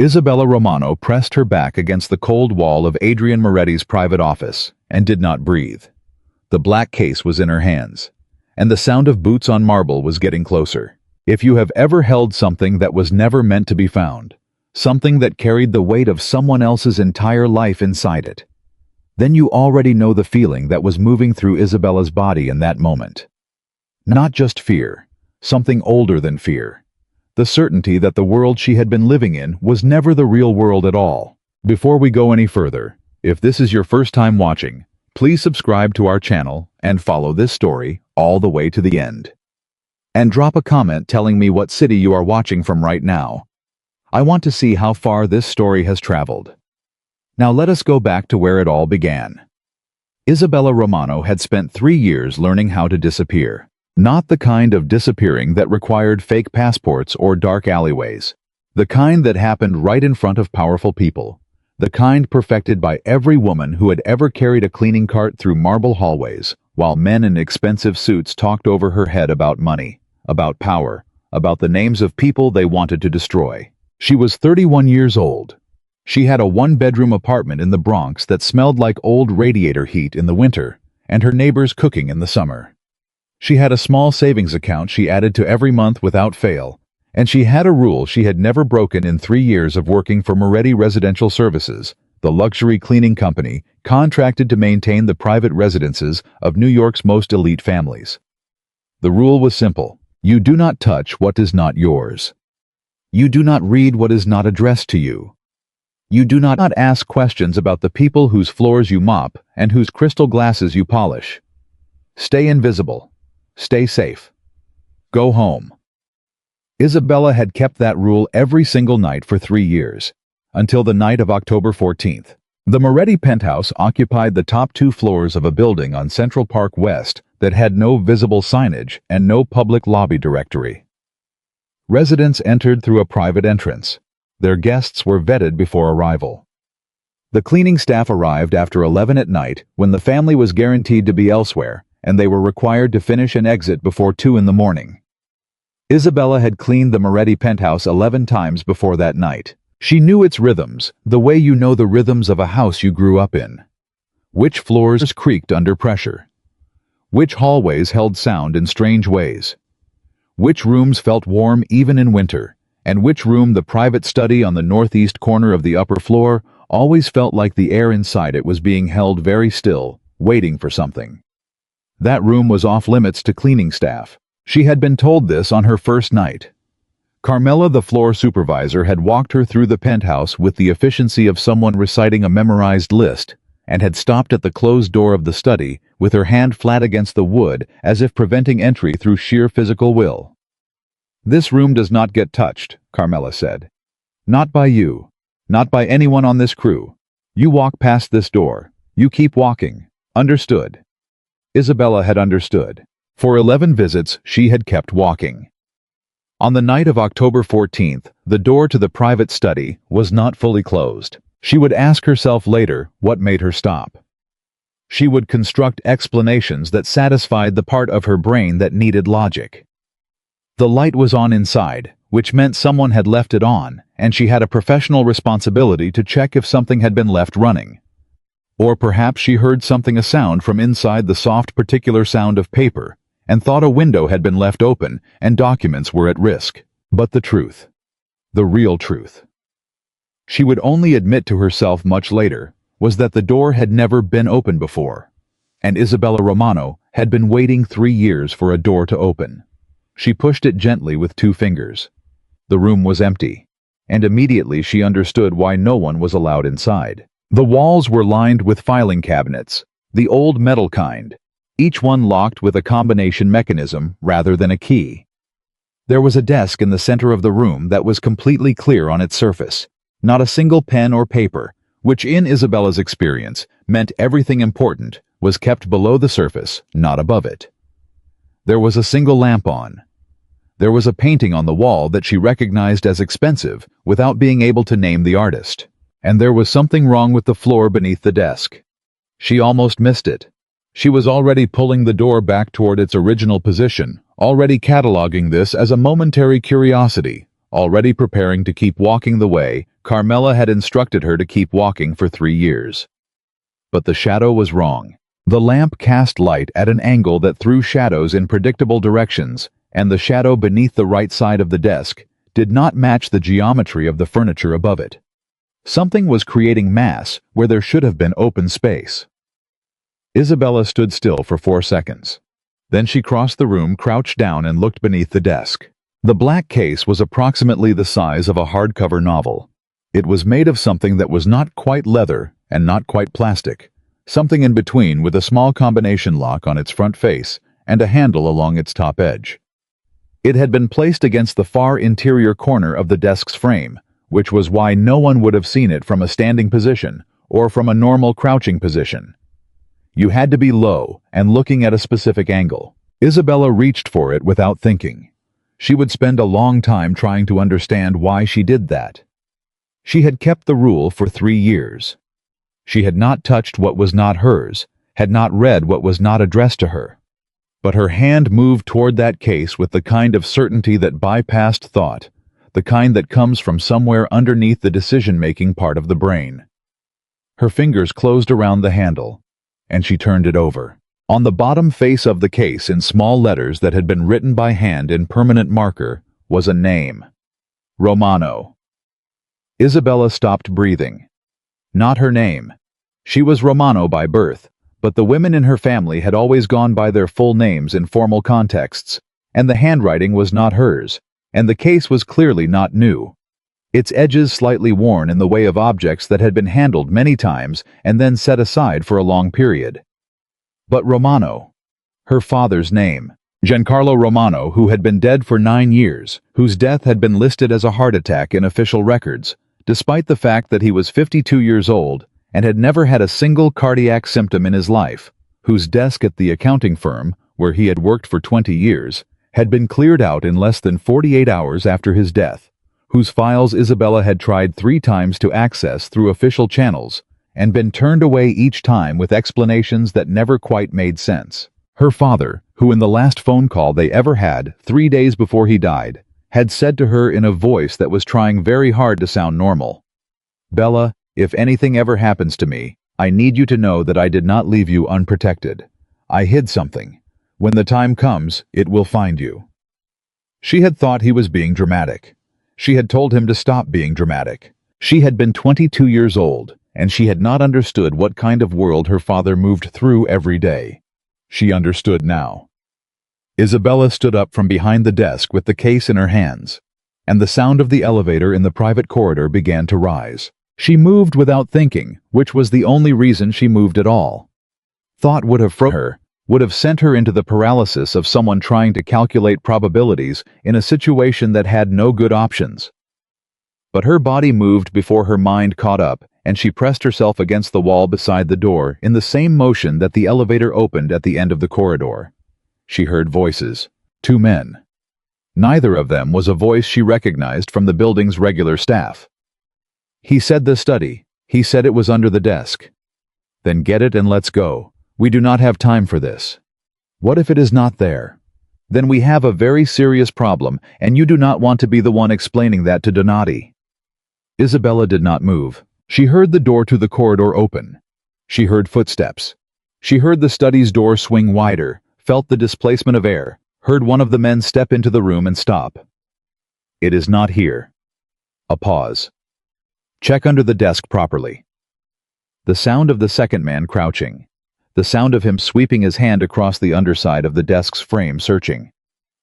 Isabella Romano pressed her back against the cold wall of Adrian Moretti's private office and did not breathe. The black case was in her hands, and the sound of boots on marble was getting closer. If you have ever held something that was never meant to be found, something that carried the weight of someone else's entire life inside it, then you already know the feeling that was moving through Isabella's body in that moment. Not just fear, something older than fear. The certainty that the world she had been living in was never the real world at all. Before we go any further, if this is your first time watching, please subscribe to our channel and follow this story all the way to the end. And drop a comment telling me what city you are watching from right now. I want to see how far this story has traveled. Now let us go back to where it all began. Isabella Romano had spent 3 years learning how to disappear. Not the kind of disappearing that required fake passports or dark alleyways. The kind that happened right in front of powerful people. The kind perfected by every woman who had ever carried a cleaning cart through marble hallways, while men in expensive suits talked over her head about money, about power, about the names of people they wanted to destroy. She was 31 years old. She had a one-bedroom apartment in the Bronx that smelled like old radiator heat in the winter, and her neighbors cooking in the summer. She had a small savings account she added to every month without fail, and she had a rule she had never broken in 3 years of working for Moretti Residential Services, the luxury cleaning company contracted to maintain the private residences of New York's most elite families. The rule was simple. You do not touch what is not yours. You do not read what is not addressed to you. You do not ask questions about the people whose floors you mop and whose crystal glasses you polish. Stay invisible. Stay safe. Go home. Isabella had kept that rule every single night for 3 years, until the night of October 14th. The Moretti penthouse occupied the top 2 floors of a building on Central Park West that had no visible signage and no public lobby directory. Residents entered through a private entrance. Their guests were vetted before arrival. The cleaning staff arrived after 11 at night when the family was guaranteed to be elsewhere, and they were required to finish and exit before 2 in the morning. Isabella had cleaned the Moretti penthouse 11 times before that night. She knew its rhythms, the way you know the rhythms of a house you grew up in. Which floors creaked under pressure? Which hallways held sound in strange ways? Which rooms felt warm even in winter? And which room, the private study on the northeast corner of the upper floor, always felt like the air inside it was being held very still, waiting for something? That room was off-limits to cleaning staff. She had been told this on her first night. Carmela, the floor supervisor, had walked her through the penthouse with the efficiency of someone reciting a memorized list, and had stopped at the closed door of the study with her hand flat against the wood as if preventing entry through sheer physical will. "This room does not get touched," Carmela said. "Not by you. Not by anyone on this crew. You walk past this door. You keep walking. Understood?" Isabella had understood. For 11 visits, she had kept walking. On the night of October 14th, the door to the private study was not fully closed. She would ask herself later what made her stop. She would construct explanations that satisfied the part of her brain that needed logic. The light was on inside, which meant someone had left it on, and she had a professional responsibility to check if something had been left running. Or perhaps she heard a sound from inside, the soft particular sound of paper, and thought a window had been left open and documents were at risk. But the truth, the real truth, she would only admit to herself much later, was that the door had never been opened before, and Isabella Romano had been waiting 3 years for a door to open. She pushed it gently with 2 fingers. The room was empty, and immediately she understood why no one was allowed inside. The walls were lined with filing cabinets, the old metal kind, each one locked with a combination mechanism rather than a key. There was a desk in the center of the room that was completely clear on its surface, not a single pen or paper, which in Isabella's experience meant everything important was kept below the surface, not above it. There was a single lamp on. There was a painting on the wall that she recognized as expensive without being able to name the artist. And there was something wrong with the floor beneath the desk. She almost missed it. She was already pulling the door back toward its original position, already cataloging this as a momentary curiosity, already preparing to keep walking the way Carmela had instructed her to keep walking for 3 years. But the shadow was wrong. The lamp cast light at an angle that threw shadows in predictable directions, and the shadow beneath the right side of the desk did not match the geometry of the furniture above it. Something was creating mass where there should have been open space. Isabella stood still for 4 seconds. Then she crossed the room, crouched down, and looked beneath the desk. The black case was approximately the size of a hardcover novel. It was made of something that was not quite leather and not quite plastic, something in between, with a small combination lock on its front face and a handle along its top edge. It had been placed against the far interior corner of the desk's frame, which was why no one would have seen it from a standing position or from a normal crouching position. You had to be low and looking at a specific angle. Isabella reached for it without thinking. She would spend a long time trying to understand why she did that. She had kept the rule for 3 years. She had not touched what was not hers, had not read what was not addressed to her. But her hand moved toward that case with the kind of certainty that bypassed thought, the kind that comes from somewhere underneath the decision-making part of the brain. Her fingers closed around the handle, and she turned it over. On the bottom face of the case, in small letters that had been written by hand in permanent marker, was a name. Romano. Isabella stopped breathing. Not her name. She was Romano by birth, but the women in her family had always gone by their full names in formal contexts, and the handwriting was not hers, and the case was clearly not new. Its edges slightly worn in the way of objects that had been handled many times and then set aside for a long period. But Romano, her father's name, Giancarlo Romano, who had been dead for 9 years, whose death had been listed as a heart attack in official records, despite the fact that he was 52 years old and had never had a single cardiac symptom in his life, whose desk at the accounting firm, where he had worked for 20 years, had been cleared out in less than 48 hours after his death, whose files Isabella had tried 3 times to access through official channels and been turned away each time with explanations that never quite made sense. Her father, who in the last phone call they ever had, 3 days before he died, had said to her in a voice that was trying very hard to sound normal, "Bella, if anything ever happens to me, I need you to know that I did not leave you unprotected. I hid something. When the time comes, it will find you." She had thought he was being dramatic. She had told him to stop being dramatic. She had been 22 years old, and she had not understood what kind of world her father moved through every day. She understood now. Isabella stood up from behind the desk with the case in her hands, and the sound of the elevator in the private corridor began to rise. She moved without thinking, which was the only reason she moved at all. Thought would have frozen her, would have sent her into the paralysis of someone trying to calculate probabilities in a situation that had no good options. But her body moved before her mind caught up, and she pressed herself against the wall beside the door in the same motion that the elevator opened at the end of the corridor. She heard voices. 2 men. Neither of them was a voice she recognized from the building's regular staff. "He said the study. He said it was under the desk." "Then get it and let's go. We do not have time for this." "What if it is not there?" "Then we have a very serious problem, and you do not want to be the one explaining that to Donati." Isabella did not move. She heard the door to the corridor open. She heard footsteps. She heard the study's door swing wider, felt the displacement of air, heard one of the men step into the room and stop. "It is not here." A pause. "Check under the desk properly." The sound of the second man crouching. The sound of him sweeping his hand across the underside of the desk's frame, searching.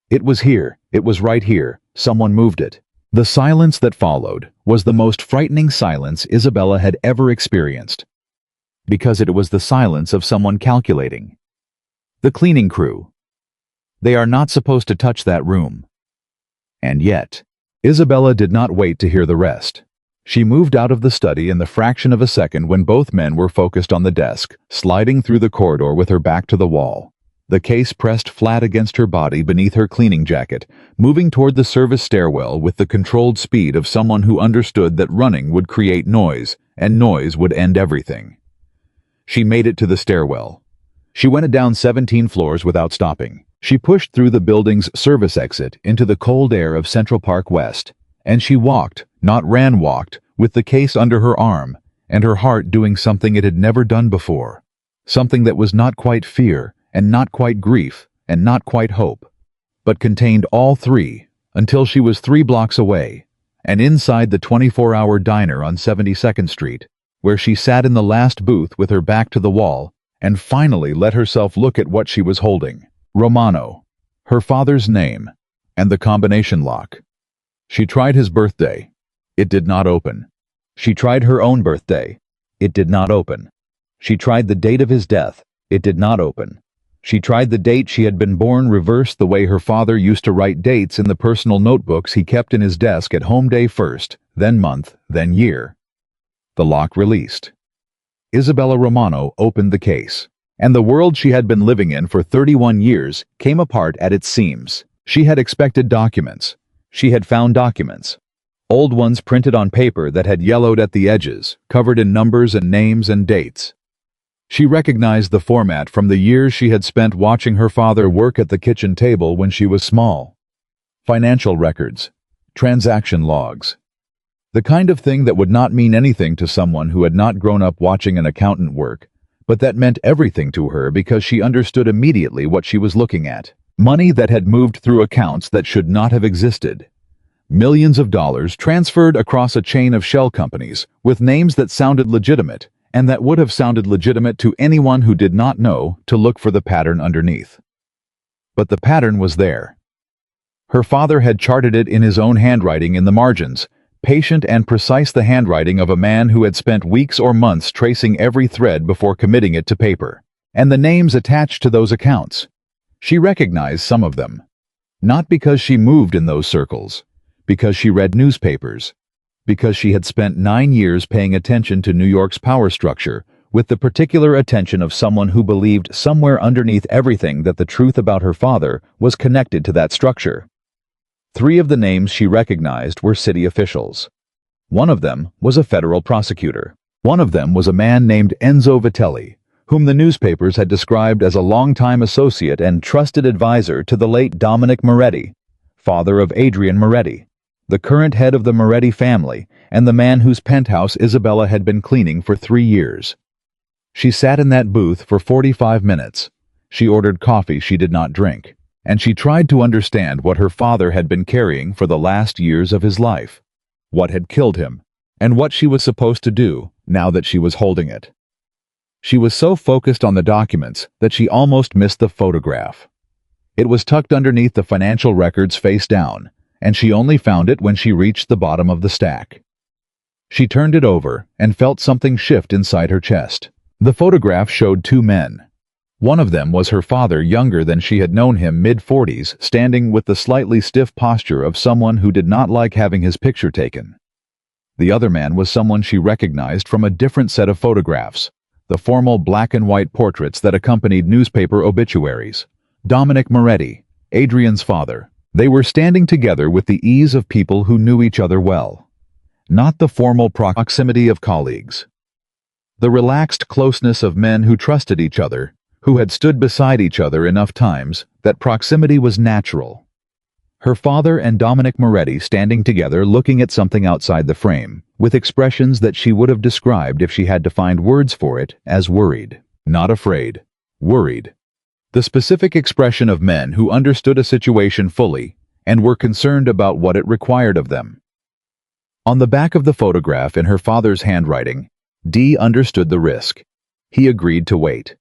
It was here. It was right here. Someone moved it. The silence that followed was the most frightening silence Isabella had ever experienced, because it was the silence of someone calculating. The cleaning crew. They are not supposed to touch that room. And yet, Isabella did not wait to hear the rest. She moved out of the study in the fraction of a second when both men were focused on the desk, sliding through the corridor with her back to the wall. The case pressed flat against her body beneath her cleaning jacket, moving toward the service stairwell with the controlled speed of someone who understood that running would create noise, and noise would end everything. She made it to the stairwell. She went down 17 floors without stopping. She pushed through the building's service exit into the cold air of Central Park West, And she walked, not ran walked, with the case under her arm, and her heart doing something it had never done before. Something that was not quite fear, and not quite grief, and not quite hope, but contained all three, until she was 3 blocks away, and inside the 24-hour diner on 72nd Street, where she sat in the last booth with her back to the wall, and finally let herself look at what she was holding. Romano, her father's name, and the combination lock. She tried his birthday. It did not open. She tried her own birthday. It did not open. She tried the date of his death. It did not open. She tried the date she had been born reversed the way her father used to write dates in the personal notebooks he kept in his desk at home day first, then month, then year. The lock released. Isabella Romano opened the case, and the world she had been living in for 31 years came apart at its seams. She had expected documents. She had found documents. Old ones printed on paper that had yellowed at the edges, covered in numbers and names and dates. She recognized the format from the years she had spent watching her father work at the kitchen table when she was small. Financial records, transaction logs. The kind of thing that would not mean anything to someone who had not grown up watching an accountant work, but that meant everything to her because she understood immediately what she was looking at. Money that had moved through accounts that should not have existed. Millions of dollars transferred across a chain of shell companies with names that sounded legitimate, and that would have sounded legitimate to anyone who did not know to look for the pattern underneath. But the pattern was there. Her father had charted it in his own handwriting in the margins, patient and precise, the handwriting of a man who had spent weeks or months tracing every thread before committing it to paper. And the names attached to those accounts. She recognized some of them. Not because she moved in those circles, because she read newspapers, because she had spent 9 years paying attention to New York's power structure, with the particular attention of someone who believed somewhere underneath everything that the truth about her father was connected to that structure. 3 of the names she recognized were city officials. One of them was a federal prosecutor. One of them was a man named Enzo Vitelli, whom the newspapers had described as a longtime associate and trusted advisor to the late Dominic Moretti, father of Adrian Moretti, the current head of the Moretti family, and the man whose penthouse Isabella had been cleaning for 3 years. She sat in that booth for 45 minutes. She ordered coffee she did not drink, and she tried to understand what her father had been carrying for the last years of his life, what had killed him, and what she was supposed to do now that she was holding it. She was so focused on the documents that she almost missed the photograph. It was tucked underneath the financial records face down, and she only found it when she reached the bottom of the stack. She turned it over and felt something shift inside her chest. The photograph showed 2 men. One of them was her father, younger than she had known him, mid-40s, standing with the slightly stiff posture of someone who did not like having his picture taken. The other man was someone she recognized from a different set of photographs, the formal black and white portraits that accompanied newspaper obituaries. Dominic Moretti, Adrian's father. They were standing together with the ease of people who knew each other well, not the formal proximity of colleagues. The relaxed closeness of men who trusted each other, who had stood beside each other enough times that proximity was natural. Her father and Dominic Moretti standing together looking at something outside the frame, with expressions that she would have described if she had to find words for it as worried, not afraid, worried. The specific expression of men who understood a situation fully and were concerned about what it required of them. On the back of the photograph in her father's handwriting, D understood the risk. He agreed to wait.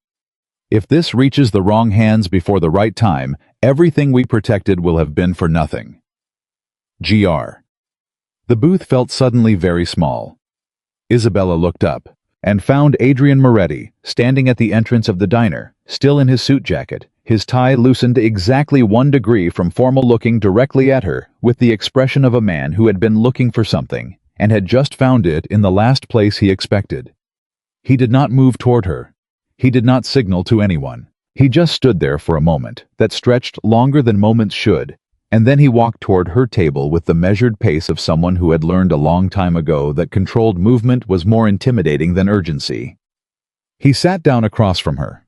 If this reaches the wrong hands before the right time, everything we protected will have been for nothing. GR. The booth felt suddenly very small. Isabella looked up and found Adrian Moretti standing at the entrance of the diner, still in his suit jacket, his tie loosened exactly 1 degree from formal, looking directly at her with the expression of a man who had been looking for something and had just found it in the last place he expected. He did not move toward her. He did not signal to anyone. He just stood there for a moment that stretched longer than moments should, and then he walked toward her table with the measured pace of someone who had learned a long time ago that controlled movement was more intimidating than urgency. He sat down across from her.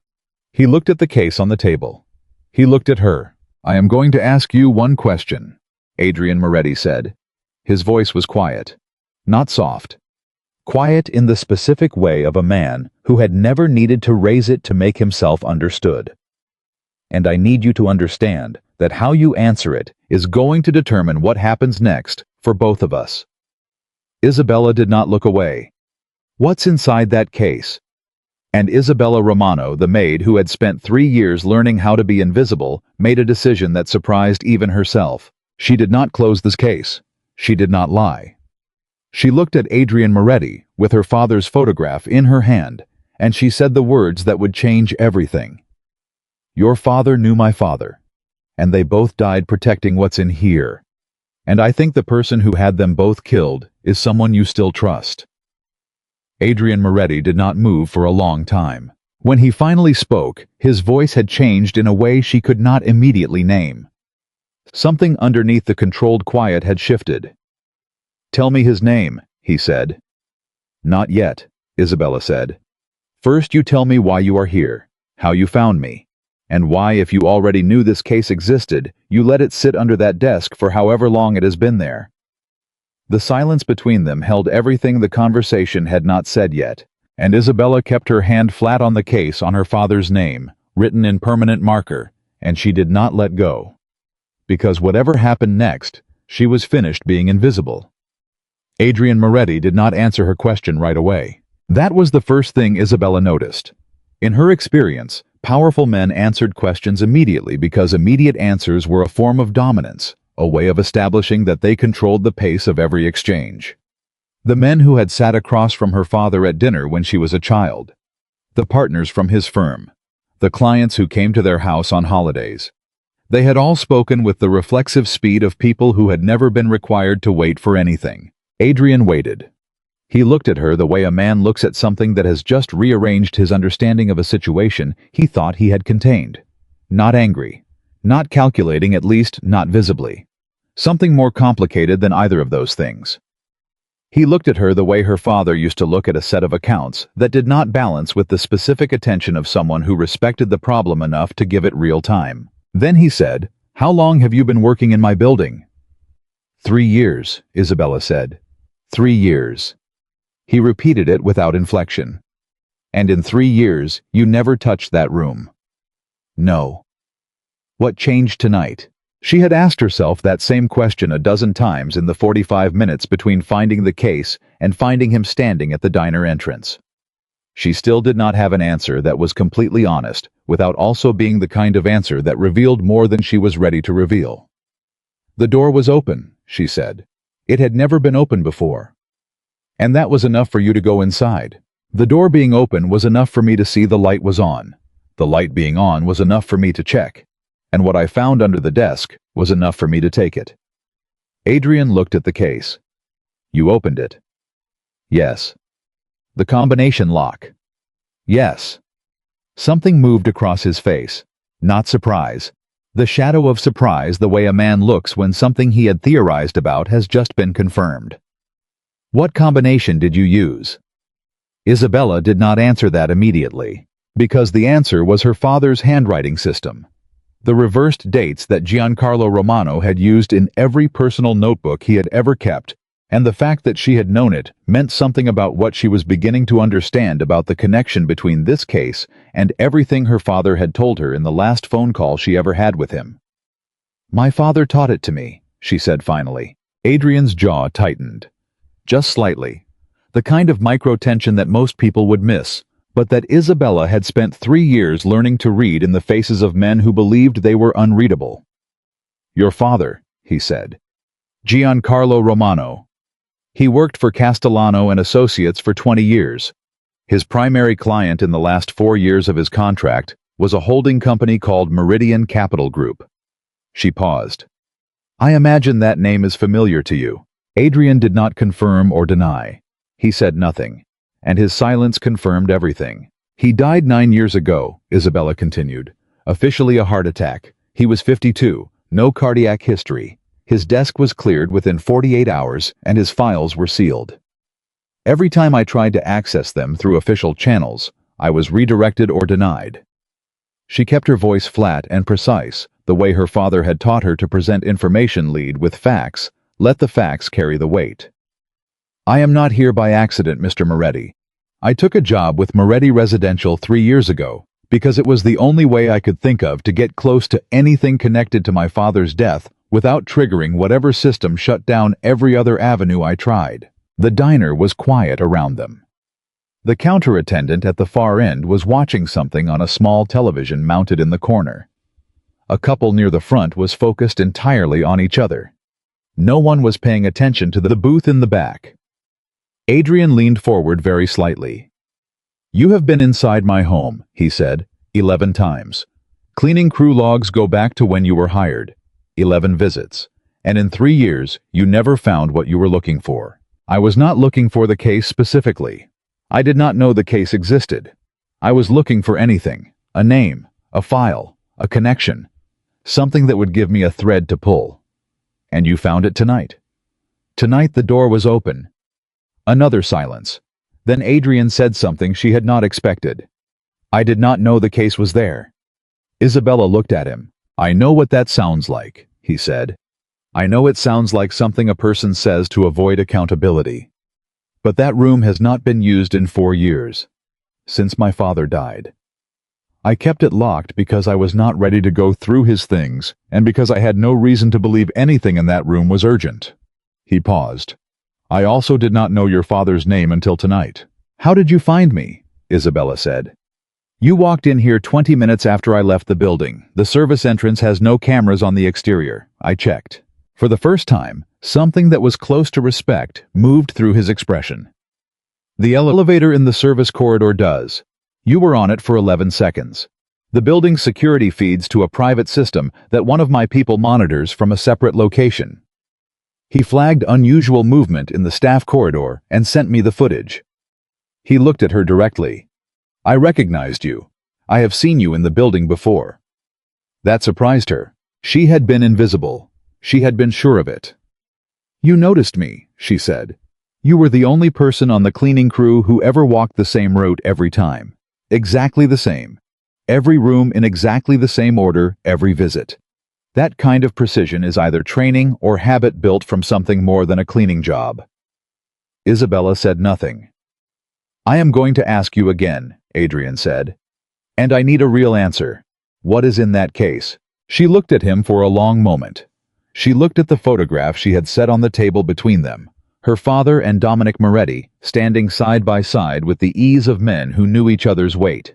He looked at the case on the table. He looked at her. "I am going to ask you one question," Adrian Moretti said. His voice was quiet, not soft. Quiet in the specific way of a man who had never needed to raise it to make himself understood. And I need you to understand that how you answer it is going to determine what happens next for both of us. Isabella did not look away. What's inside that case? And Isabella Romano, the maid who had spent 3 years learning how to be invisible, made a decision that surprised even herself. She did not close this case. She did not lie. She looked at Adrian Moretti with her father's photograph in her hand, and she said the words that would change everything. Your father knew my father, and they both died protecting what's in here. And I think the person who had them both killed is someone you still trust. Adrian Moretti did not move for a long time. When he finally spoke, his voice had changed in a way she could not immediately name. Something underneath the controlled quiet had shifted. Tell me his name, he said. Not yet, Isabella said. First you tell me why you are here, how you found me, and why, if you already knew this case existed, you let it sit under that desk for however long it has been there. The silence between them held everything the conversation had not said yet, and Isabella kept her hand flat on the case on her father's name, written in permanent marker, and she did not let go. Because whatever happened next, she was finished being invisible. Adrian Moretti did not answer her question right away. That was the first thing Isabella noticed. In her experience, powerful men answered questions immediately because immediate answers were a form of dominance, a way of establishing that they controlled the pace of every exchange. The men who had sat across from her father at dinner when she was a child, the partners from his firm, the clients who came to their house on holidays. They had all spoken with the reflexive speed of people who had never been required to wait for anything. Adrian waited. He looked at her the way a man looks at something that has just rearranged his understanding of a situation he thought he had contained. Not angry. Not calculating, at least not visibly. Something more complicated than either of those things. He looked at her the way her father used to look at a set of accounts that did not balance with the specific attention of someone who respected the problem enough to give it real time. Then he said, "How long have you been working in my building?" 3 years, Isabella said. 3 years. He repeated it without inflection. And in 3 years, you never touched that room. No. What changed tonight? She had asked herself that same question a dozen times in the 45 minutes between finding the case and finding him standing at the diner entrance. She still did not have an answer that was completely honest, without also being the kind of answer that revealed more than she was ready to reveal. The door was open, she said. It had never been open before. And that was enough for you to go inside. The door being open was enough for me to see the light was on. The light being on was enough for me to check. And what I found under the desk was enough for me to take it. Adrian looked at the case. You opened it? Yes. The combination lock? Yes. Something moved across his face. Not surprise. The shadow of surprise, the way a man looks when something he had theorized about has just been confirmed. What combination did you use? Isabella did not answer that immediately, because the answer was her father's handwriting system. The reversed dates that Giancarlo Romano had used in every personal notebook he had ever kept, and the fact that she had known it meant something about what she was beginning to understand about the connection between this case and everything her father had told her in the last phone call she ever had with him. My father taught it to me, she said finally. Adrian's jaw tightened. Just slightly. The kind of micro-tension that most people would miss, but that Isabella had spent 3 years learning to read in the faces of men who believed they were unreadable. Your father, he said. Giancarlo Romano. He worked for Castellano and Associates for 20 years. His primary client in the last 4 years of his contract was a holding company called Meridian Capital Group. She paused. I imagine that name is familiar to you. Adrian did not confirm or deny. He said nothing, and his silence confirmed everything. He died 9 years ago, Isabella continued. Officially a heart attack. He was 52, no cardiac history. His desk was cleared within 48 hours, and his files were sealed. Every time I tried to access them through official channels, I was redirected or denied. She kept her voice flat and precise, the way her father had taught her to present information lead with facts, Let the facts carry the weight. I am not here by accident, Mr. Moretti. I took a job with Moretti Residential 3 years ago because it was the only way I could think of to get close to anything connected to my father's death without triggering whatever system shut down every other avenue I tried. The diner was quiet around them. The counter attendant at the far end was watching something on a small television mounted in the corner. A couple near the front was focused entirely on each other. No one was paying attention to the booth in the back. Adrian leaned forward very slightly. "You have been inside my home," he said, 11 times. "Cleaning crew logs go back to when you were hired. 11 visits. And in 3 years, you never found what you were looking for. I was not looking for the case specifically. I did not know the case existed. I was looking for anything, a name, a file, a connection, something that would give me a thread to pull. And you found it tonight." Tonight the door was open. Another silence. Then Adrian said something she had not expected. "I did not know the case was there." Isabella looked at him. "I know what that sounds like," he said. "I know it sounds like something a person says to avoid accountability. But that room has not been used in 4 years, since my father died. I kept it locked because I was not ready to go through his things and because I had no reason to believe anything in that room was urgent." He paused. "I also did not know your father's name until tonight." "How did you find me?" Isabella said. "You walked in here 20 minutes after I left the building. The service entrance has no cameras on the exterior. I checked." For the first time, something that was close to respect moved through his expression. "The elevator in the service corridor does. You were on it for 11 seconds. The building's security feeds to a private system that one of my people monitors from a separate location." He flagged unusual movement in the staff corridor and sent me the footage. He looked at her directly. "I recognized you. I have seen you in the building before." That surprised her. She had been invisible. She had been sure of it. "You noticed me," she said. "You were the only person on the cleaning crew who ever walked the same route every time. Exactly the same. Every room in exactly the same order every visit. That kind of precision is either training or habit built from something more than a cleaning job." Isabella said nothing. "I am going to ask you again," Adrian said. "And I need a real answer. What is in that case?" She looked at him for a long moment. She looked at the photograph she had set on the table between them, her father and Dominic Moretti standing side by side with the ease of men who knew each other's weight.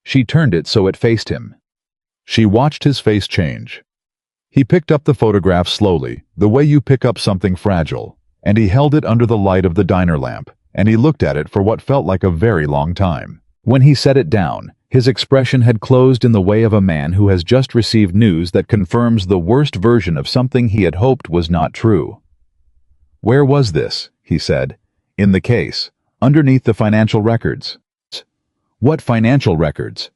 She turned it so it faced him. She watched his face change. He picked up the photograph slowly, the way you pick up something fragile, and he held it under the light of the diner lamp, and he looked at it for what felt like a very long time. When he set it down, his expression had closed in the way of a man who has just received news that confirms the worst version of something he had hoped was not true. "Where was this?" he said. "In the case, underneath the financial records." "What financial records?"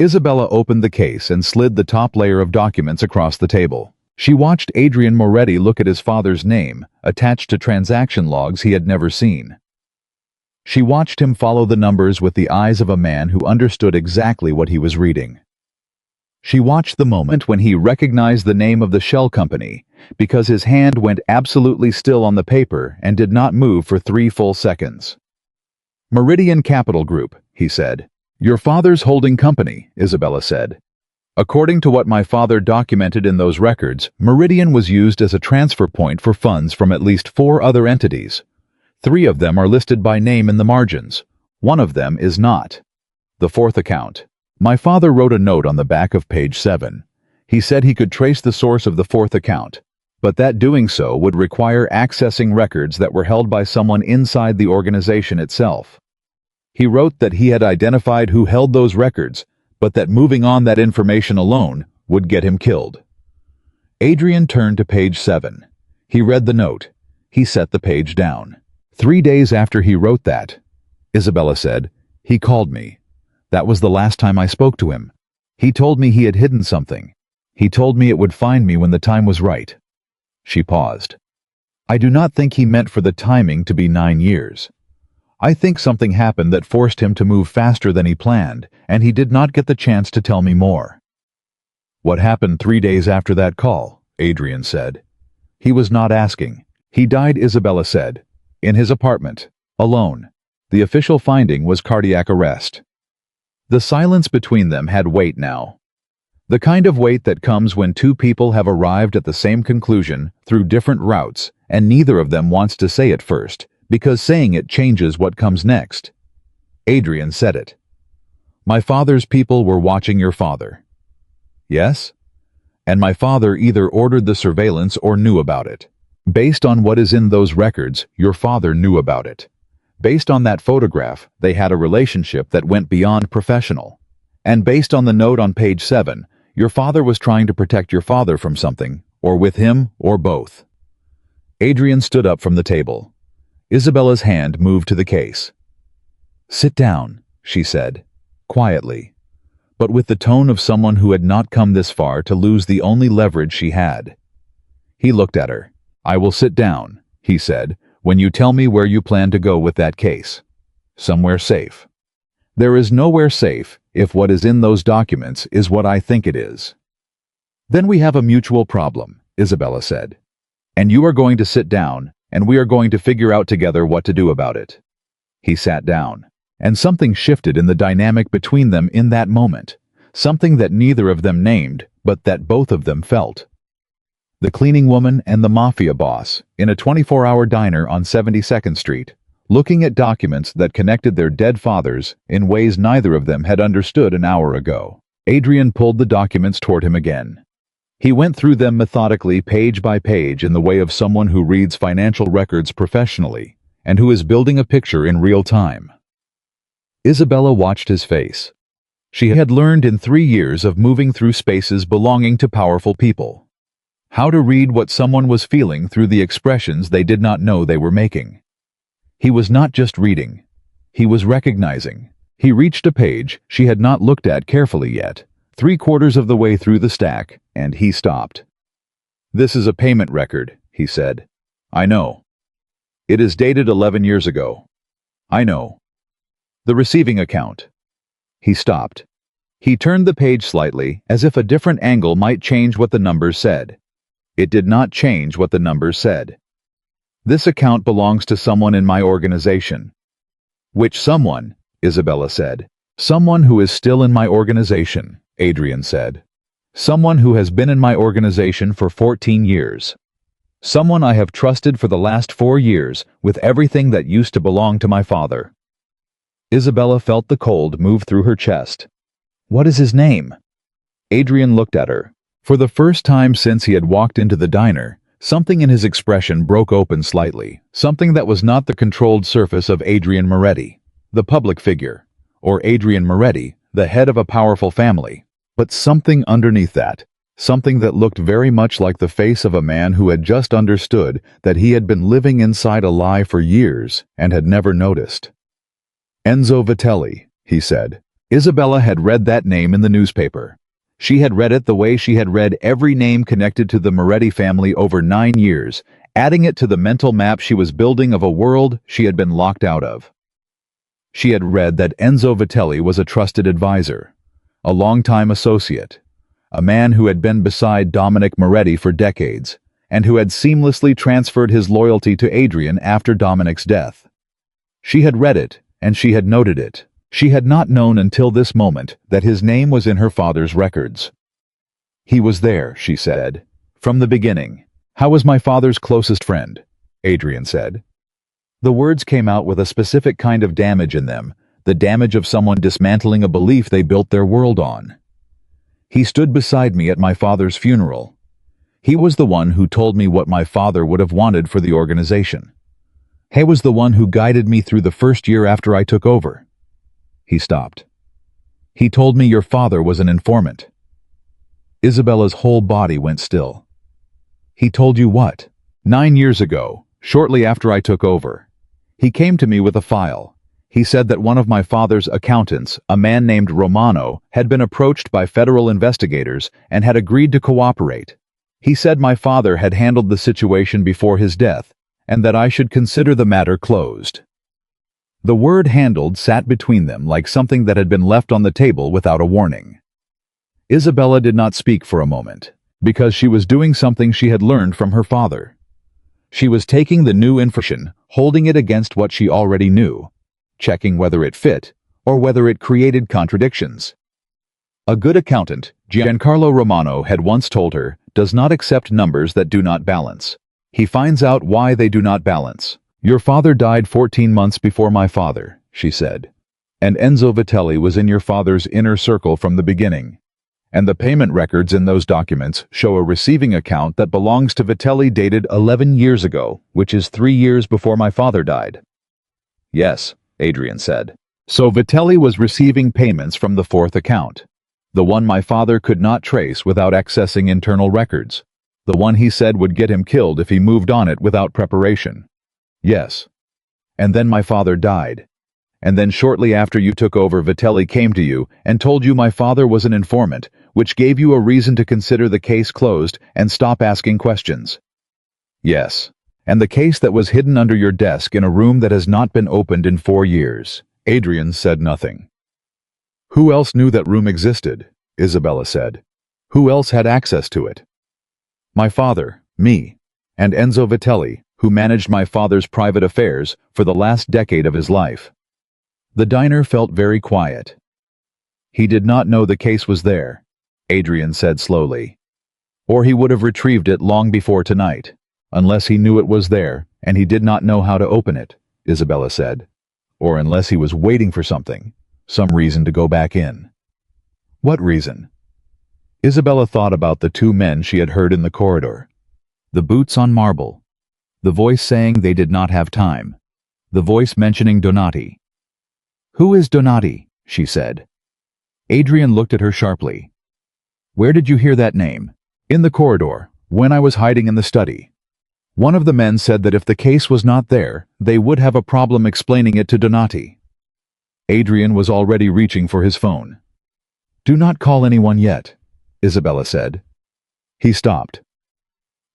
Isabella opened the case and slid the top layer of documents across the table. She watched Adrian Moretti look at his father's name, attached to transaction logs he had never seen. She watched him follow the numbers with the eyes of a man who understood exactly what he was reading. She watched the moment when he recognized the name of the shell company, because his hand went absolutely still on the paper and did not move for 3 full seconds. "Meridian Capital Group," he said. "Your father's holding company," Isabella said. "According to what my father documented in those records, Meridian was used as a transfer point for funds from at least 4 other entities. 3 of them are listed by name in the margins. 1 of them is not. The 4th account. My father wrote a note on the back of page 7. He said he could trace the source of the 4th account, but that doing so would require accessing records that were held by someone inside the organization itself. He wrote that he had identified who held those records, but that moving on that information alone would get him killed." Adrian turned to page 7. He read the note. He set the page down. 3 days after he wrote that, Isabella said, he called me. That was the last time I spoke to him. He told me he had hidden something. He told me it would find me when the time was right. She paused. I do not think he meant for the timing to be 9 years. I think something happened that forced him to move faster than he planned, and he did not get the chance to tell me more. What happened 3 days after that call? Adrian said. He was not asking. He died, Isabella said. In his apartment. Alone. The official finding was cardiac arrest. The silence between them had weight now. The kind of weight that comes when two people have arrived at the same conclusion through different routes, and neither of them wants to say it first, because saying it changes what comes next. Adrian said it. My father's people were watching your father. Yes? And my father either ordered the surveillance or knew about it. Based on what is in those records, your father knew about it. Based on that photograph, they had a relationship that went beyond professional. And based on the note on page 7, your father was trying to protect your father from something, or with him, or both. Adrian stood up from the table. Isabella's hand moved to the case. Sit down, she said, quietly, but with the tone of someone who had not come this far to lose the only leverage she had. He looked at her. I will sit down, he said, when you tell me where you plan to go with that case. Somewhere safe. There is nowhere safe if what is in those documents is what I think it is. Then we have a mutual problem, Isabella said. And you are going to sit down, and we are going to figure out together what to do about it. He sat down, and something shifted in the dynamic between them in that moment, something that neither of them named, but that both of them felt. The cleaning woman and the Mafia boss, in a 24-hour diner on 72nd Street, looking at documents that connected their dead fathers in ways neither of them had understood an hour ago. Adrian pulled the documents toward him again. He went through them methodically, page by page, in the way of someone who reads financial records professionally and who is building a picture in real time. Isabella watched his face. She had learned in 3 years of moving through spaces belonging to powerful people how to read what someone was feeling through the expressions they did not know they were making. He was not just reading. He was recognizing. He reached a page she had not looked at carefully yet, 3/4 of the way through the stack, and he stopped. This is a payment record, he said. I know. It is dated 11 years ago. I know. The receiving account. He stopped. He turned the page slightly, as if a different angle might change what the numbers said. It did not change what the numbers said. This account belongs to someone in my organization. Which someone? Isabella said. Someone who is still in my organization, Adrian said. Someone who has been in my organization for 14 years. Someone I have trusted for the last 4 years with everything that used to belong to my father. Isabella felt the cold move through her chest. What is his name? Adrian looked at her. For the first time since he had walked into the diner, something in his expression broke open slightly, something that was not the controlled surface of Adrian Moretti, the public figure, or Adrian Moretti, the head of a powerful family, but something underneath that, something that looked very much like the face of a man who had just understood that he had been living inside a lie for years and had never noticed. Enzo Vitelli, he said. Isabella had read that name in the newspaper. She had read it the way she had read every name connected to the Moretti family over 9 years, adding it to the mental map she was building of a world she had been locked out of. She had read that Enzo Vitelli was a trusted advisor, a longtime associate, a man who had been beside Dominic Moretti for decades, and who had seamlessly transferred his loyalty to Adrian after Dominic's death. She had read it, and she had noted it. She had not known until this moment that his name was in her father's records. He was there, she said, from the beginning. How was my father's closest friend? Adrian said. The words came out with a specific kind of damage in them, the damage of someone dismantling a belief they built their world on. He stood beside me at my father's funeral. He was the one who told me what my father would have wanted for the organization. He was the one who guided me through the first year after I took over. He stopped. He told me your father was an informant. Isabella's whole body went still. He told you what? 9 years ago, shortly after I took over. He came to me with a file. He said that one of my father's accountants, a man named Romano, had been approached by federal investigators and had agreed to cooperate. He said my father had handled the situation before his death, and that I should consider the matter closed. The word handled sat between them like something that had been left on the table without a warning. Isabella did not speak for a moment. Because she was doing something she had learned from her father. She was taking the new information, holding it against what she already knew, checking whether it fit or whether it created contradictions. A good accountant, Giancarlo Romano, had once told her, does not accept numbers that do not balance. He finds out why they do not balance. Your father died 14 months before my father, she said. And Enzo Vitelli was in your father's inner circle from the beginning. And the payment records in those documents show a receiving account that belongs to Vitelli dated 11 years ago, which is 3 years before my father died. Yes, Adrian said. So Vitelli was receiving payments from the fourth account. The one my father could not trace without accessing internal records. The one he said would get him killed if he moved on it without preparation. Yes. And then my father died. And then shortly after you took over, Vitelli came to you and told you my father was an informant, which gave you a reason to consider the case closed and stop asking questions. Yes. And the case that was hidden under your desk in a room that has not been opened in 4 years. Adrian said nothing. Who else knew that room existed? Isabella said. Who else had access to it? My father, me, and Enzo Vitelli, who managed my father's private affairs for the last decade of his life. The diner felt very quiet. He did not know the case was there, Adrian said slowly. Or he would have retrieved it long before tonight, unless he knew it was there and he did not know how to open it, Isabella said. Or unless he was waiting for something, some reason to go back in. What reason? Isabella thought about the 2 men she had heard in the corridor. The boots on marble. The voice saying they did not have time. The voice mentioning Donati. Who is Donati? She said. Adrian looked at her sharply. Where did you hear that name? In the corridor, when I was hiding in the study. One of the men said that if the case was not there, they would have a problem explaining it to Donati. Adrian was already reaching for his phone. Do not call anyone yet, Isabella said. He stopped.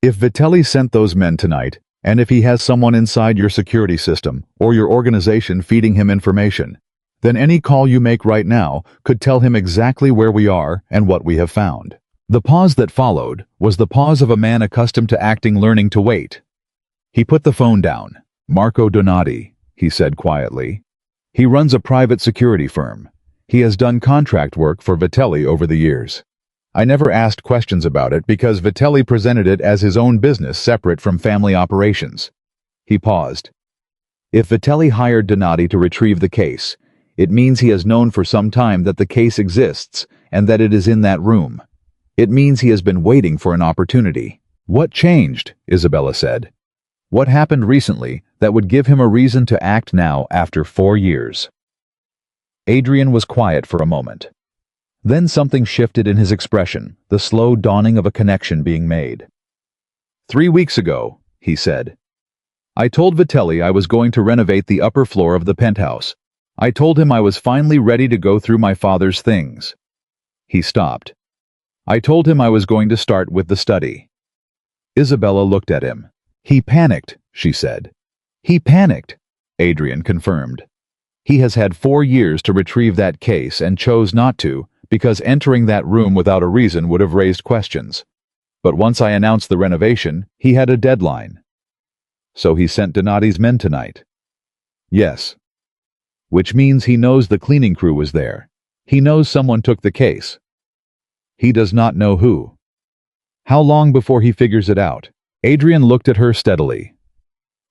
If Vitelli sent those men tonight, and if he has someone inside your security system or your organization feeding him information, then any call you make right now could tell him exactly where we are and what we have found. The pause that followed was the pause of a man accustomed to acting learning to wait. He put the phone down. Marco Donati, he said quietly. He runs a private security firm. He has done contract work for Vitelli over the years. I never asked questions about it because Vitelli presented it as his own business separate from family operations. He paused. If Vitelli hired Donati to retrieve the case, it means he has known for some time that the case exists and that it is in that room. It means he has been waiting for an opportunity. What changed? Isabella said. What happened recently that would give him a reason to act now after 4 years? Adrian was quiet for a moment. Then something shifted in his expression, the slow dawning of a connection being made. 3 weeks ago, he said. I told Vitelli I was going to renovate the upper floor of the penthouse. I told him I was finally ready to go through my father's things. He stopped. I told him I was going to start with the study. Isabella looked at him. He panicked, she said. He panicked, Adrian confirmed. He has had 4 years to retrieve that case and chose not to because entering that room without a reason would have raised questions. But once I announced the renovation, he had a deadline. So he sent Donati's men tonight. Yes. Which means he knows the cleaning crew was there. He knows someone took the case. He does not know who. How long before he figures it out? Adrian looked at her steadily.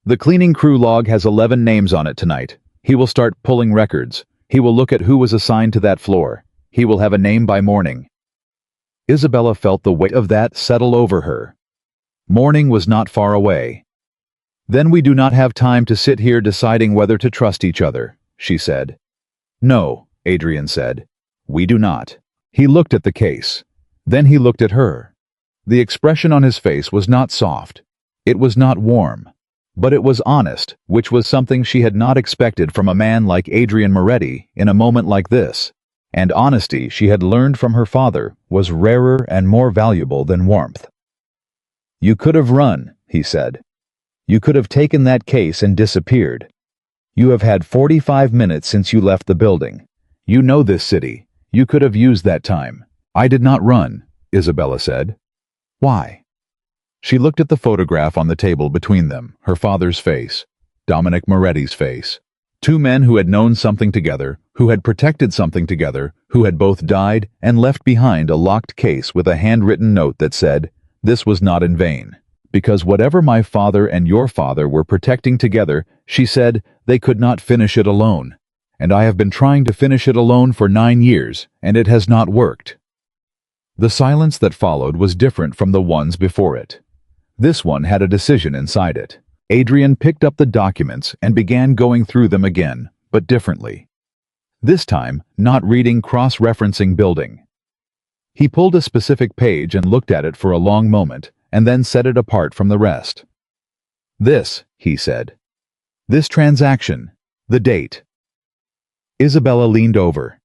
The cleaning crew log has 11 names on it tonight. He will start pulling records. He will look at who was assigned to that floor. He will have a name by morning. Isabella felt the weight of that settle over her. Morning was not far away. Then we do not have time to sit here deciding whether to trust each other, she said. No, Adrian said. We do not. He looked at the case. Then he looked at her. The expression on his face was not soft. It was not warm. But it was honest, which was something she had not expected from a man like Adrian Moretti in a moment like this. And honesty, she had learned from her father, was rarer and more valuable than warmth. You could have run, he said. You could have taken that case and disappeared. You have had 45 minutes since you left the building. You know this city. You could have used that time. I did not run, Isabella said. Why? She looked at the photograph on the table between them, her father's face, Dominic Moretti's face. Two men who had known something together, who had protected something together, who had both died and left behind a locked case with a handwritten note that said, "This was not in vain. Because whatever my father and your father were protecting together," she said, "they could not finish it alone. And I have been trying to finish it alone for 9 years, and it has not worked." The silence that followed was different from the ones before it. This one had a decision inside it. Adrian picked up the documents and began going through them again, but differently. This time, not reading cross-referencing building. He pulled a specific page and looked at it for a long moment, and then set it apart from the rest. "This," he said. "This transaction. The date." Isabella leaned over.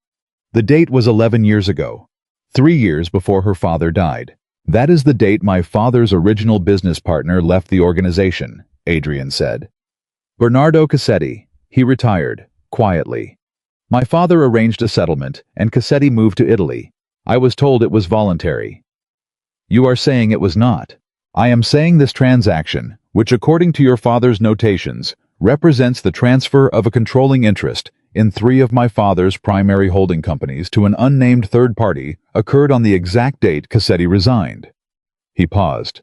The date was 11 years ago, 3 years before her father died. "That is the date my father's original business partner left the organization," Adrian said. "Bernardo Cassetti. He retired, quietly. My father arranged a settlement, and Cassetti moved to Italy. I was told it was voluntary." "You are saying it was not." "I am saying this transaction, which according to your father's notations, represents the transfer of a controlling interest in 3 of my father's primary holding companies to an unnamed third party, occurred on the exact date Cassetti resigned." He paused.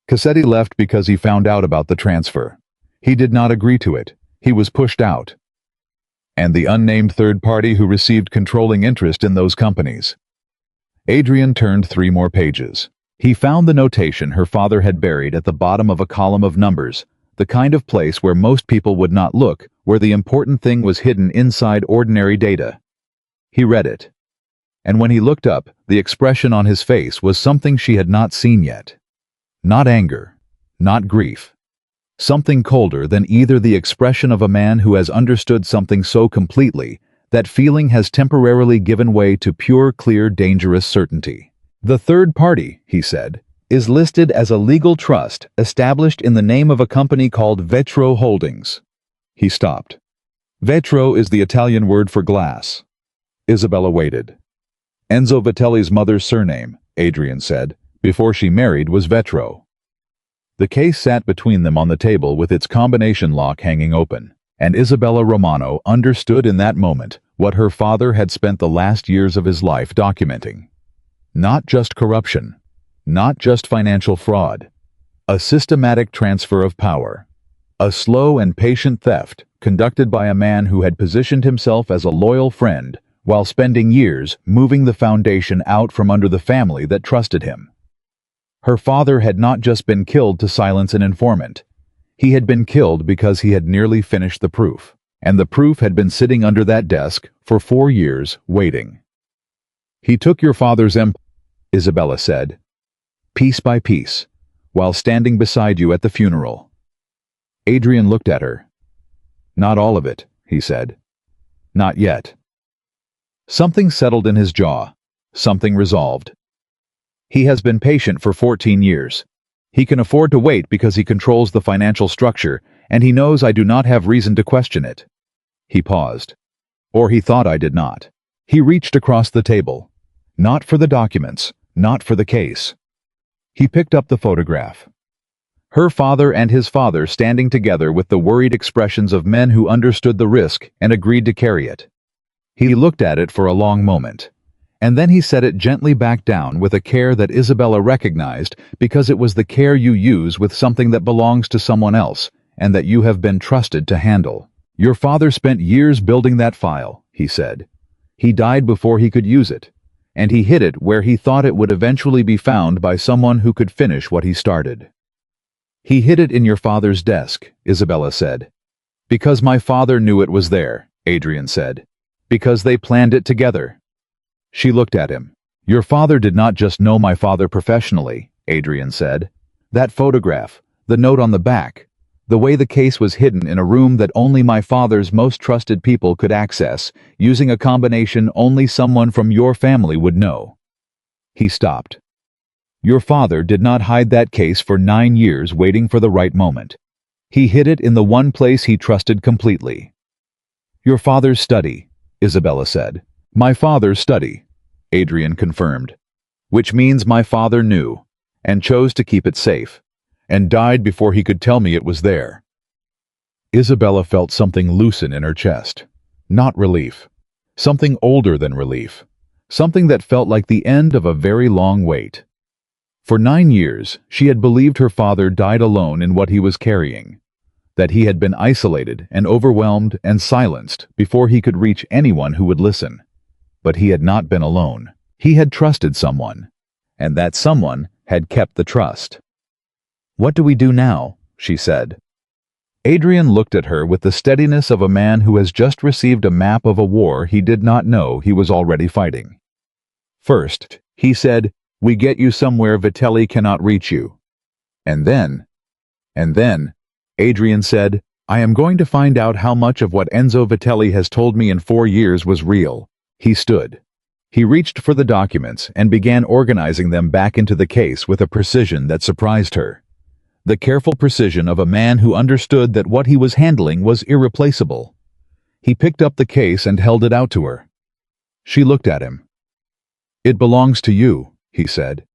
"Cassetti left because he found out about the transfer. He did not agree to it. He was pushed out." "And the unnamed third party who received controlling interest in those companies?" Adrian turned 3 more pages. He found the notation her father had buried at the bottom of a column of numbers, the kind of place where most people would not look, where the important thing was hidden inside ordinary data. He read it. And when he looked up, the expression on his face was something she had not seen yet. Not anger, not grief. Something colder than either the expression of a man who has understood something so completely that feeling has temporarily given way to pure, clear, dangerous certainty. "The third party," he said, "is listed as a legal trust established in the name of a company called Vetro Holdings." He stopped. Vetro is the Italian word for glass. Isabella waited. "Enzo Vitelli's mother's surname," Adrian said, "before she married was Vetro." The case sat between them on the table with its combination lock hanging open, and Isabella Romano understood in that moment what her father had spent the last years of his life documenting. Not just corruption, not just financial fraud, a systematic transfer of power, a slow and patient theft conducted by a man who had positioned himself as a loyal friend while spending years moving the foundation out from under the family that trusted him. Her father had not just been killed to silence an informant. He had been killed because he had nearly finished the proof, and the proof had been sitting under that desk for 4 years, waiting. "He took your father's empire," Isabella said, "piece by piece, while standing beside you at the funeral." Adrian looked at her. "Not all of it," he said. "Not yet." Something settled in his jaw, something resolved. He has been patient for 14 years. He can afford to wait because he controls the financial structure, and he knows I do not have reason to question it. He paused. Or he thought I did not. He reached across the table. Not for the documents, not for the case. He picked up the photograph. Her father and his father standing together with the worried expressions of men who understood the risk and agreed to carry it. He looked at it for a long moment, and then he set it gently back down with a care that Isabella recognized because it was the care you use with something that belongs to someone else and that you have been trusted to handle. "Your father spent years building that file," he said. "He died before he could use it, and he hid it where he thought it would eventually be found by someone who could finish what he started." "He hid it in your father's desk," Isabella said. "Because my father knew it was there," Adrian said. "Because they planned it together." She looked at him. "Your father did not just know my father professionally," Adrian said. "That photograph, the note on the back, the way the case was hidden in a room that only my father's most trusted people could access, using a combination only someone from your family would know." He stopped. "Your father did not hide that case for 9 years waiting for the right moment. He hid it in the one place he trusted completely." "Your father's study," Isabella said. "My father's study," Adrian confirmed. "Which means my father knew. and chose to keep it safe, and died before he could tell me it was there. Isabella felt something loosen in her chest. Not relief. Something older than relief. Something that felt like the end of a very long wait. For 9 years, she had believed her father died alone in what he was carrying, that he had been isolated and overwhelmed and silenced before he could reach anyone who would listen. But he had not been alone. He had trusted someone, and that someone had kept the trust. "What do we do now?" she said. Adrian looked at her with the steadiness of a man who has just received a map of a war he did not know he was already fighting. "First," he said, "we get you somewhere Vitelli cannot reach you. And then, Adrian said, I am going to find out how much of what Enzo Vitelli has told me in 4 years was real." He stood. He reached for the documents and began organizing them back into the case with a precision that surprised her. The careful precision of a man who understood that what he was handling was irreplaceable. He picked up the case and held it out to her. She looked at him. "It belongs to you," he said.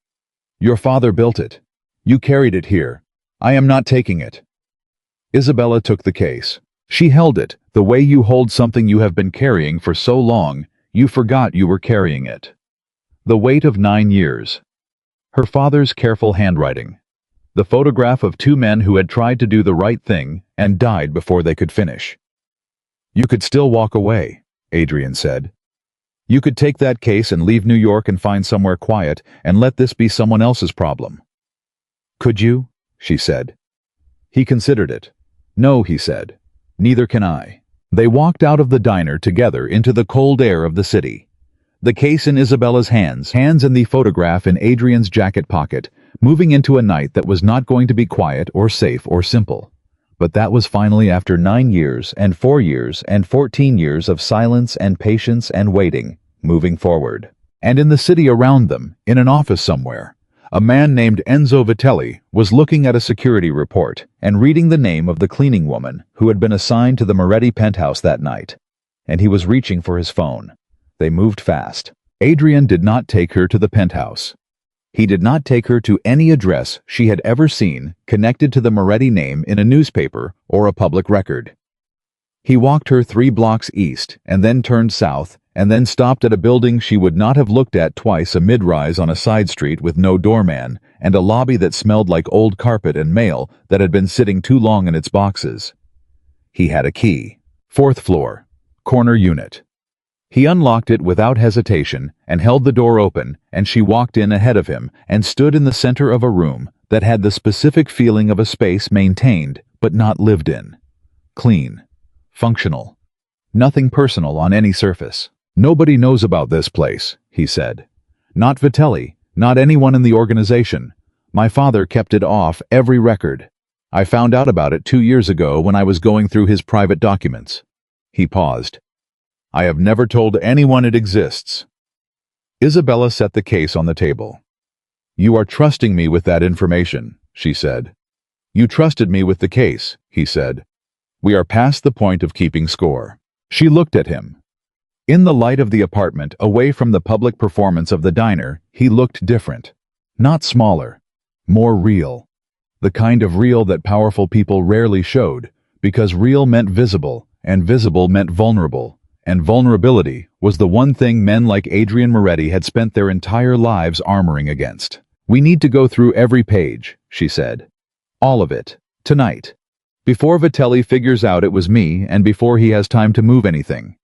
"Your father built it. You carried it here. I am not taking it." Isabella took the case. She held it, the way you hold something you have been carrying for so long, you forgot you were carrying it. The weight of 9 years. Her father's careful handwriting. The photograph of 2 men who had tried to do the right thing and died before they could finish. "You could still walk away," Adrian said. "You could take that case and leave New York and find somewhere quiet and let this be someone else's problem." "Could you?" she said. He considered it. "No," he said. "Neither can I." They walked out of the diner together into the cold air of the city. The case in Isabella's hands and the photograph in Adrian's jacket pocket, moving into a night that was not going to be quiet or safe or simple. But that was finally after 9 years and 4 years and 14 years of silence and patience and waiting, moving forward. And in the city around them, in an office somewhere, a man named Enzo Vitelli was looking at a security report and reading the name of the cleaning woman who had been assigned to the Moretti penthouse that night. And he was reaching for his phone. They moved fast. Adrian did not take her to the penthouse. He did not take her to any address she had ever seen connected to the Moretti name in a newspaper or a public record. He walked her 3 blocks east and then turned south and then stopped at a building she would not have looked at twice, a mid-rise on a side street with no doorman and a lobby that smelled like old carpet and mail that had been sitting too long in its boxes. He had a key. 4th floor. Corner unit. He unlocked it without hesitation and held the door open, and she walked in ahead of him and stood in the center of a room that had the specific feeling of a space maintained but not lived in. Clean. Functional. Nothing personal on any surface. "Nobody knows about this place," he said. "Not Vitelli, not anyone in the organization. My father kept it off every record. I found out about it 2 years ago when I was going through his private documents." He paused. "I have never told anyone it exists." Isabella set the case on the table. "You are trusting me with that information," she said. "You trusted me with the case," he said. "We are past the point of keeping score." She looked at him. In the light of the apartment, away from the public performance of the diner, he looked different. Not smaller. More real. The kind of real that powerful people rarely showed, because real meant visible, and visible meant vulnerable. And vulnerability was the one thing men like Adrian Moretti had spent their entire lives armoring against. "We need to go through every page," she said. "All of it. Tonight. Before Vitelli figures out it was me and before he has time to move anything."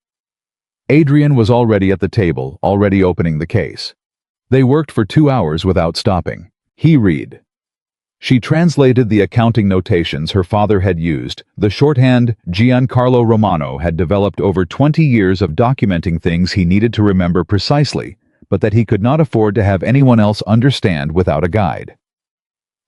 Adrian was already at the table, already opening the case. They worked for 2 hours without stopping. He read. She translated the accounting notations her father had used, the shorthand Giancarlo Romano had developed over 20 years of documenting things he needed to remember precisely, but that he could not afford to have anyone else understand without a guide.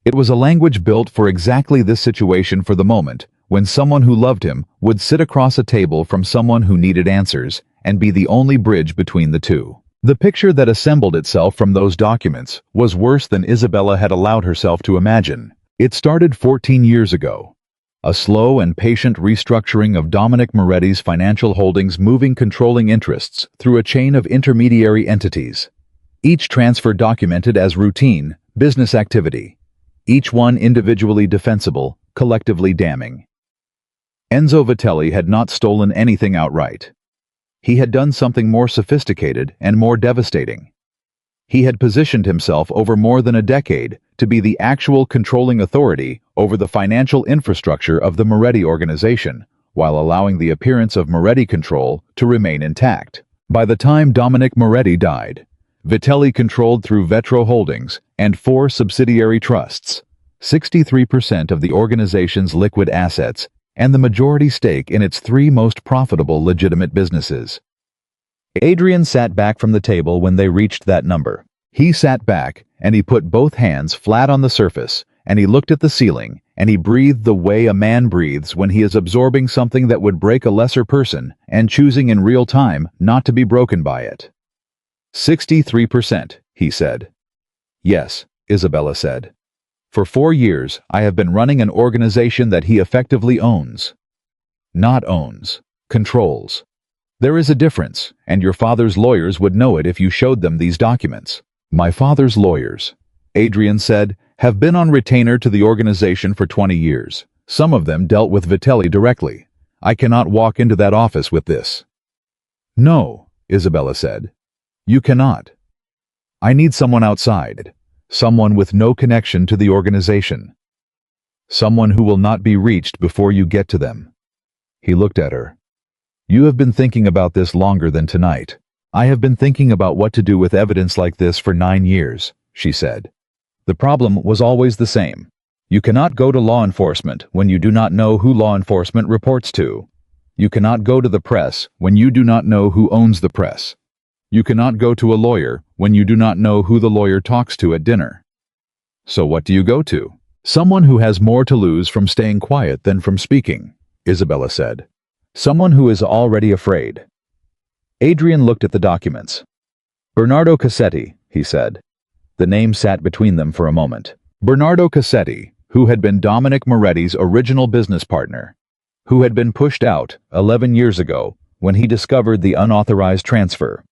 It was a language built for exactly this situation for the moment, when someone who loved him would sit across a table from someone who needed answers, and be the only bridge between the two. The picture that assembled itself from those documents was worse than Isabella had allowed herself to imagine. It started 14 years ago. A slow and patient restructuring of Dominic Moretti's financial holdings, moving controlling interests through a chain of intermediary entities. Each transfer documented as routine, Business activity. Each one individually defensible, collectively damning. Enzo Vitelli had not stolen anything outright. He had done something more sophisticated and more devastating. He had positioned himself over more than a decade to be the actual controlling authority over the financial infrastructure of the Moretti organization, while allowing the appearance of Moretti control to remain intact. By the time Dominic Moretti died, Vitelli controlled through Vetro Holdings and 4 subsidiary trusts, 63% of the organization's liquid assets and the majority stake in its 3 most profitable legitimate businesses. Adrian sat back from the table when they reached that number. He sat back, and he put both hands flat on the surface, and he looked at the ceiling, and he breathed the way a man breathes when he is absorbing something that would break a lesser person and choosing in real time not to be broken by it. 63%, he said. Yes, Isabella said. For 4 years, I have been running an organization that he effectively owns. Not owns, controls. There is a difference, and your father's lawyers would know it if you showed them these documents. My father's lawyers, Adrian said, have been on retainer to the organization for 20 years. Some of them dealt with Vitelli directly. I cannot walk into that office with this. No, Isabella said. You cannot. I need someone outside. Someone with no connection to the organization. Someone who will not be reached before you get to them. He looked at her. You have been thinking about this longer than tonight. I have been thinking about what to do with evidence like this for 9 years, she said. The problem was always the same. You cannot go to law enforcement when you do not know who law enforcement reports to. You cannot go to the press when you do not know who owns the press. You cannot go to a lawyer when you do not know who the lawyer talks to at dinner. So what do you go to? Someone who has more to lose from staying quiet than from speaking, Isabella said. Someone who is already afraid. Adrian looked at the documents. Bernardo Cassetti, he said. The name sat between them for a moment. Bernardo Cassetti, who had been Dominic Moretti's original business partner, who had been pushed out 11 years ago when he discovered the unauthorized transfer,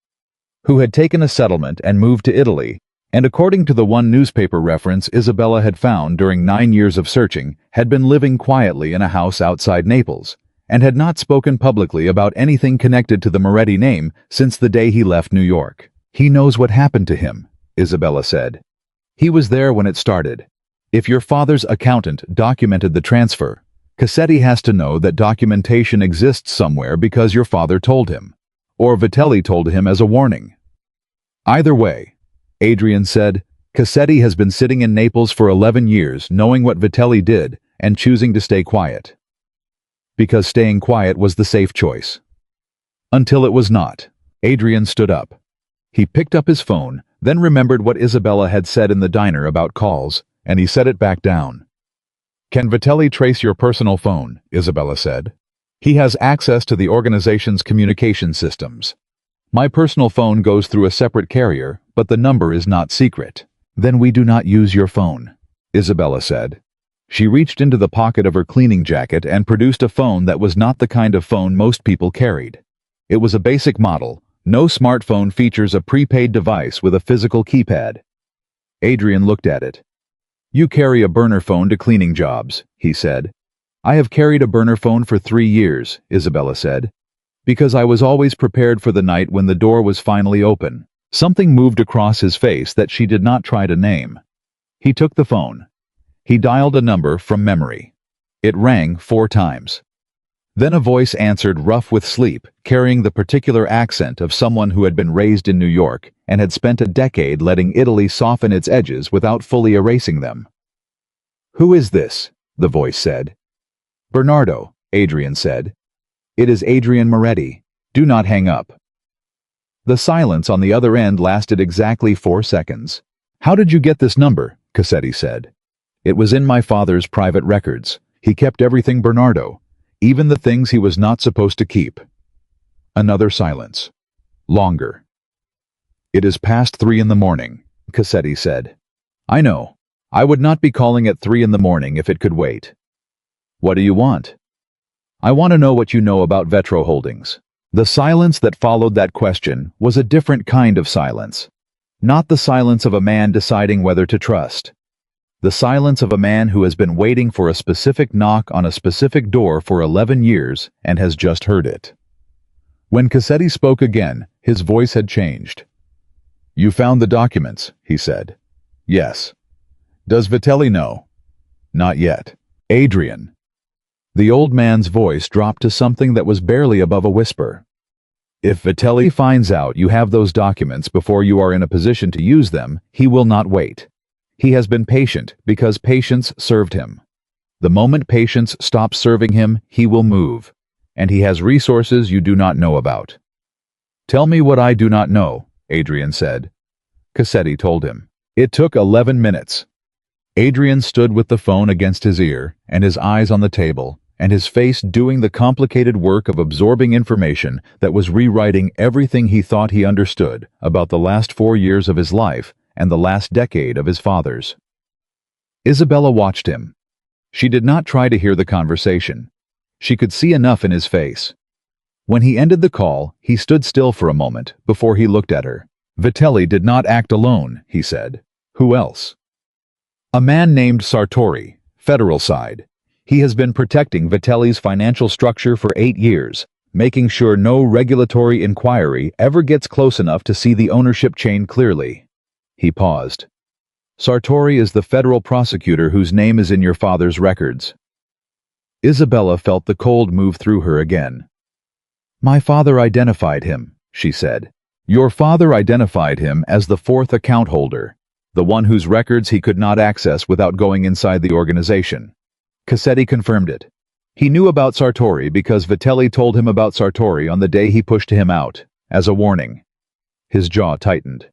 who had taken a settlement and moved to Italy, and according to the one newspaper reference Isabella had found during 9 years of searching, had been living quietly in a house outside Naples, and had not spoken publicly about anything connected to the Moretti name since the day he left New York. He knows what happened to him, Isabella said. He was there when it started. If your father's accountant documented the transfer, Cassetti has to know that documentation exists somewhere because your father told him, or Vitelli told him as a warning. Either way, Adrian said, Cassetti has been sitting in Naples for 11 years knowing what Vitelli did and choosing to stay quiet. Because staying quiet was the safe choice. Until it was not. Adrian stood up. He picked up his phone, then remembered what Isabella had said in the diner about calls, and he set it back down. Can Vitelli trace your personal phone? Isabella said. He has access to the organization's communication systems. My personal phone goes through a separate carrier, but the number is not secret. Then we do not use your phone, Isabella said. She reached into the pocket of her cleaning jacket and produced a phone that was not the kind of phone most people carried. It was a basic model. No smartphone features a prepaid device with a physical keypad. Adrian looked at it. You carry a burner phone to cleaning jobs, he said. I have carried a burner phone for 3 years, Isabella said. Because I was always prepared for the night when the door was finally open. Something moved across his face that she did not try to name. He took the phone. He dialed a number from memory. It rang 4 times. Then a voice answered, rough with sleep, carrying the particular accent of someone who had been raised in New York and had spent a decade letting Italy soften its edges without fully erasing them. Who is this? The voice said. Bernardo, Adrian said. It is Adrian Moretti. Do not hang up. The silence on the other end lasted exactly 4 seconds. How did you get this number? Cassetti said. It was in my father's private records. He kept everything, Bernardo, even the things he was not supposed to keep. Another silence. Longer. It is past 3 in the morning, Cassetti said. I know. I would not be calling at 3 in the morning if it could wait. What do you want? I want to know what you know about Vetro Holdings. The silence that followed that question was a different kind of silence. Not the silence of a man deciding whether to trust. The silence of a man who has been waiting for a specific knock on a specific door for 11 years and has just heard it. When Cassetti spoke again, his voice had changed. "You found the documents," he said. "Yes." "Does Vitelli know?" "Not yet." "Adrian." The old man's voice dropped to something that was barely above a whisper. "If Vitelli finds out you have those documents before you are in a position to use them, he will not wait. He has been patient because patience served him. The moment patience stops serving him, he will move, and he has resources you do not know about." "Tell me what I do not know," Adrian said. Cassetti told him. It took 11 minutes. Adrian stood with the phone against his ear and his eyes on the table, and his face doing the complicated work of absorbing information that was rewriting everything he thought he understood about the last 4 years of his life and the last decade of his father's. Isabella watched him. She did not try to hear the conversation. She could see enough in his face. When he ended the call, he stood still for a moment before he looked at her. "Vitelli did not act alone," he said. "Who else?" "A man named Sartori, federal side. He has been protecting Vitelli's financial structure for 8 years, making sure no regulatory inquiry ever gets close enough to see the ownership chain clearly." He paused. "Sartori is the federal prosecutor whose name is in your father's records." Isabella felt the cold move through her again. "My father identified him," she said. "Your father identified him as the 4th account holder, the one whose records he could not access without going inside the organization." Cassetti confirmed it. He knew about Sartori because Vitelli told him about Sartori on the day he pushed him out, as a warning. His jaw tightened.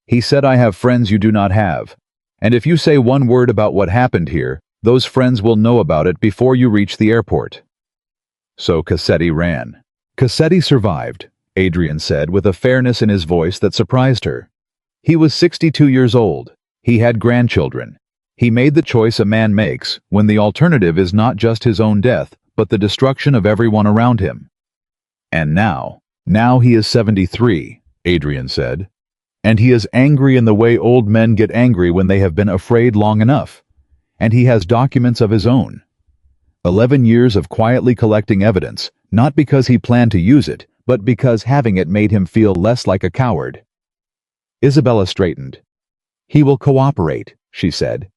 "He said, 'I have friends you do not have, and if you say one word about what happened here, those friends will know about it before you reach the airport.'" So Cassetti ran. "Cassetti survived," Adrian said with a fairness in his voice that surprised her. "He was 62 years old. He had grandchildren. He made the choice a man makes when the alternative is not just his own death, but the destruction of everyone around him. And now he is 73, Adrian said. And he is angry in the way old men get angry when they have been afraid long enough. And he has documents of his own. 11 years of quietly collecting evidence, not because he planned to use it, but because having it made him feel less like a coward." Isabella straightened. "He will cooperate," she said.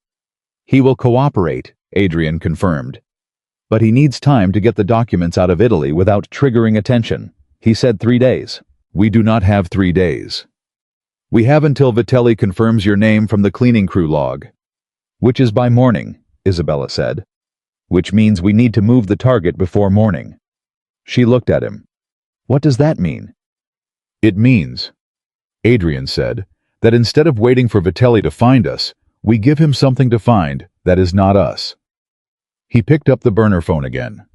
"He will cooperate," Adrian confirmed. "But he needs time to get the documents out of Italy without triggering attention. He said 3 days. We do not have 3 days. We have until Vitelli confirms your name from the cleaning crew log." "Which is by morning," Isabella said. "Which means we need to move the target before morning." She looked at him. "What does that mean?" "It means," Adrian said, "that instead of waiting for Vitelli to find us, we give him something to find that is not us." He picked up the burner phone again.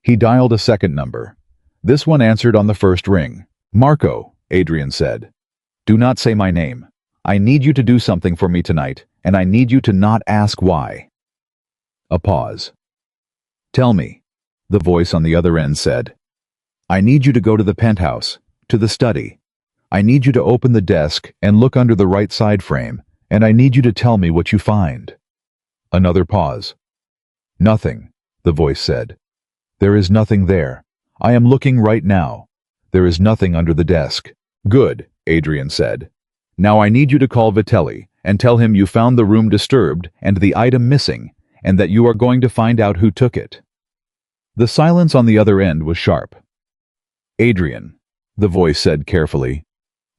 He dialed a second number. This one answered on the first ring. "Marco," Adrian said. "Do not say my name. I need you to do something for me tonight, and I need you to not ask why." A pause. "Tell me," the voice on the other end said. "I need you to go to the penthouse, to the study. I need you to open the desk and look under the right side frame, and I need you to tell me what you find." Another pause. "Nothing," the voice said. "There is nothing there. I am looking right now. There is nothing under the desk." "Good," Adrian said. "Now I need you to call Vitelli and tell him you found the room disturbed and the item missing, and that you are going to find out who took it." The silence on the other end was sharp. "Adrian," the voice said carefully,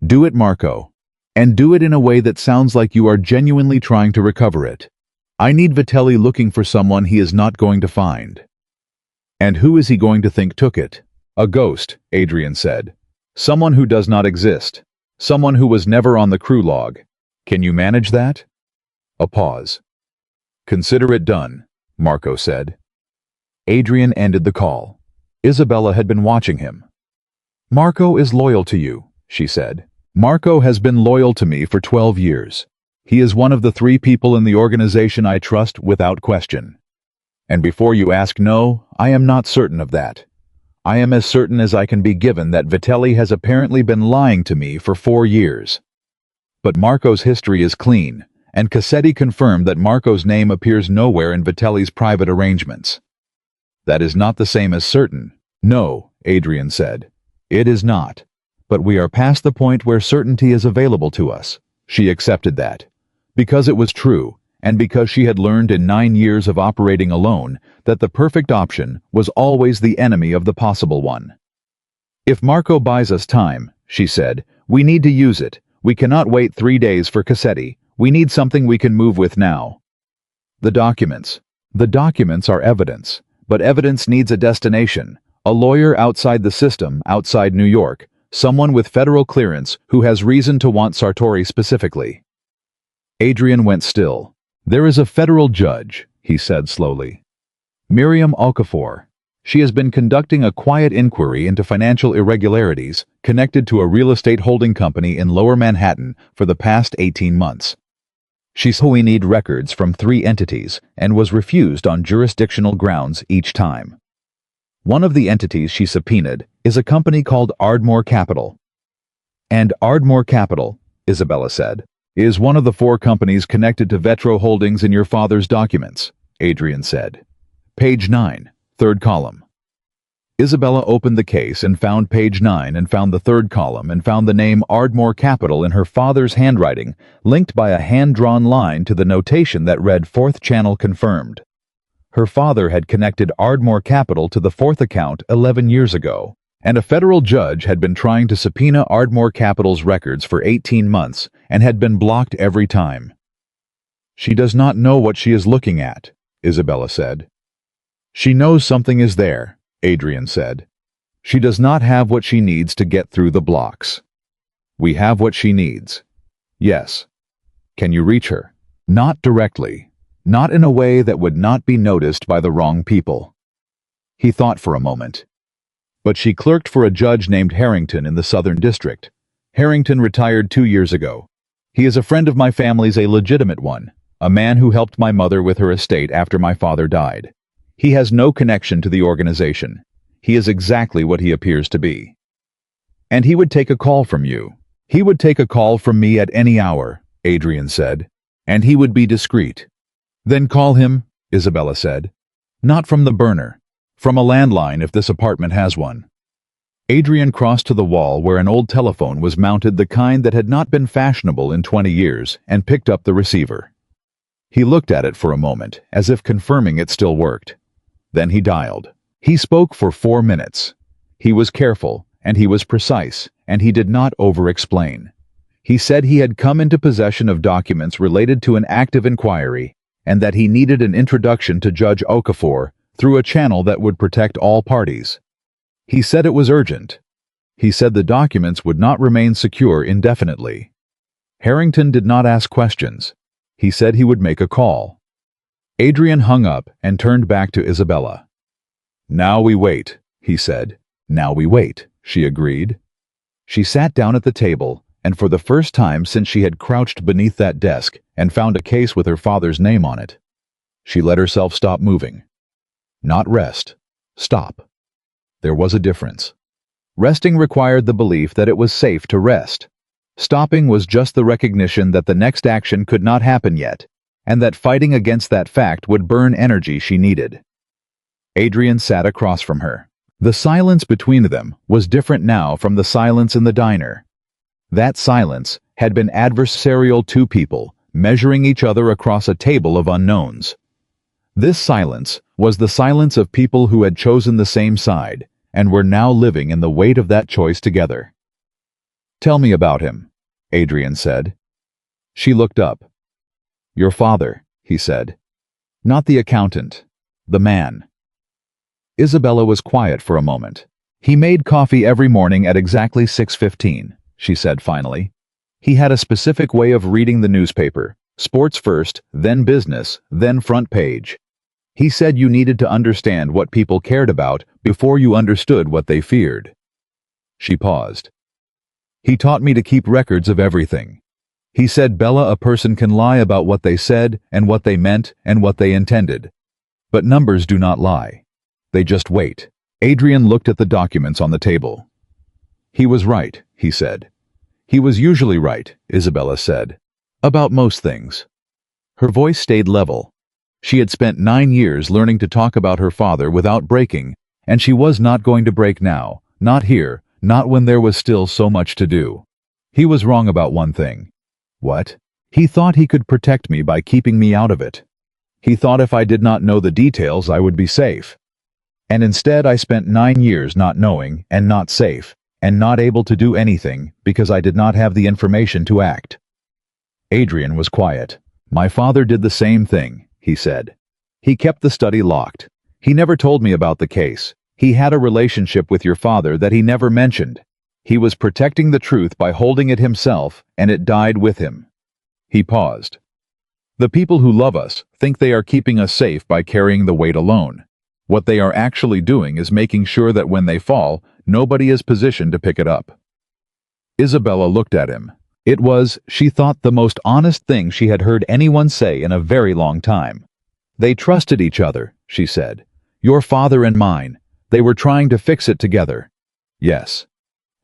"do it, Marco, and do it in a way that sounds like you are genuinely trying to recover it. I need Vitelli looking for someone he is not going to find." "And who is he going to think took it?" "A ghost," Adrian said. "Someone who does not exist. Someone who was never on the crew log. Can you manage that?" A pause. "Consider it done," Marco said. Adrian ended the call. Isabella had been watching him. "Marco is loyal to you," she said. "Marco has been loyal to me for 12 years. He is one of the 3 people in the organization I trust without question. And before you ask, no, I am not certain of that. I am as certain as I can be given that Vitelli has apparently been lying to me for 4 years." But Marco's history is clean, and Cassetti confirmed that Marco's name appears nowhere in Vitelli's private arrangements. That is not the same as certain. No, Adrian said. It is not. But we are past the point where certainty is available to us. She accepted that. Because it was true, and because she had learned in 9 years of operating alone that the perfect option was always the enemy of the possible one. If Marco buys us time, she said, we need to use it. We cannot wait 3 days for Cassetti. We need something we can move with now. The documents. The documents are evidence, but evidence needs a destination. A lawyer outside the system, outside New York, someone with federal clearance who has reason to want Sartori specifically. Adrian went still. There is a federal judge, he said slowly. Miriam Okafor. She has been conducting a quiet inquiry into financial irregularities connected to a real estate holding company in Lower Manhattan for the past 18 months. She said we need records from 3 entities and was refused on jurisdictional grounds each time. One of the entities she subpoenaed is a company called Ardmore Capital. And Ardmore Capital, Isabella said, is one of the 4 companies connected to Vetro Holdings in your father's documents, Adrian said. Page 9, 3rd column. Isabella opened the case and found page 9 and found the 3rd column and found the name Ardmore Capital in her father's handwriting, linked by a hand-drawn line to the notation that read 4th channel confirmed. Her father had connected Ardmore Capital to the 4th account 11 years ago, and a federal judge had been trying to subpoena Ardmore Capital's records for 18 months and had been blocked every time. She does not know what she is looking at, Isabella said. She knows something is there, Adrian said. She does not have what she needs to get through the blocks. We have what she needs. Yes. Can you reach her? Not directly. Not in a way that would not be noticed by the wrong people. He thought for a moment. But she clerked for a judge named Harrington in the Southern District. Harrington retired 2 years ago. He is a friend of my family's, a legitimate one, a man who helped my mother with her estate after my father died. He has no connection to the organization. He is exactly what he appears to be. And he would take a call from you. He would take a call from me at any hour, Adrian said. And he would be discreet. Then call him, Isabella said. Not from the burner. From a landline if this apartment has one. Adrian crossed to the wall where an old telephone was mounted, the kind that had not been fashionable in 20 years, and picked up the receiver. He looked at it for a moment, as if confirming it still worked. Then he dialed. He spoke for 4 minutes. He was careful, and he was precise, and he did not over-explain. He said he had come into possession of documents related to an active inquiry, and that he needed an introduction to Judge Okafor through a channel that would protect all parties. He said it was urgent. He said the documents would not remain secure indefinitely. Harrington did not ask questions. He said he would make a call. Adrian hung up and turned back to Isabella. Now we wait, he said. Now we wait, she agreed. She sat down at the table, and for the first time since she had crouched beneath that desk and found a case with her father's name on it, she let herself stop moving. Not rest. Stop. There was a difference. Resting required the belief that it was safe to rest. Stopping was just the recognition that the next action could not happen yet, and that fighting against that fact would burn energy she needed. Adrian sat across from her. The silence between them was different now from the silence in the diner. That silence had been adversarial, 2 people measuring each other across a table of unknowns. This silence was the silence of people who had chosen the same side and were now living in the weight of that choice together. Tell me about him, Adrian said. She looked up. Your father, he said. Not the accountant, the man. Isabella was quiet for a moment. He made coffee every morning at exactly 6:15, she said finally. He had a specific way of reading the newspaper, sports first, then business, then front page. He said you needed to understand what people cared about before you understood what they feared. She paused. He taught me to keep records of everything. He said, Bella, a person can lie about what they said and what they meant and what they intended. But numbers do not lie. They just wait. Adrian looked at the documents on the table. He was right, he said. He was usually right, Isabella said. About most things. Her voice stayed level. She had spent 9 years learning to talk about her father without breaking, and she was not going to break now, not here, not when there was still so much to do. He was wrong about one thing. What? He thought he could protect me by keeping me out of it. He thought if I did not know the details I would be safe. And instead I spent 9 years not knowing, and not safe, and not able to do anything because I did not have the information to act. Adrian was quiet. My father did the same thing, he said. He kept the study locked. He never told me about the case. He had a relationship with your father that he never mentioned. He was protecting the truth by holding it himself, and it died with him. He paused. The people who love us think they are keeping us safe by carrying the weight alone. What they are actually doing is making sure that when they fall, nobody is positioned to pick it up. Isabella looked at him. It was, she thought, the most honest thing she had heard anyone say in a very long time. They trusted each other, she said. Your father and mine. They were trying to fix it together. Yes.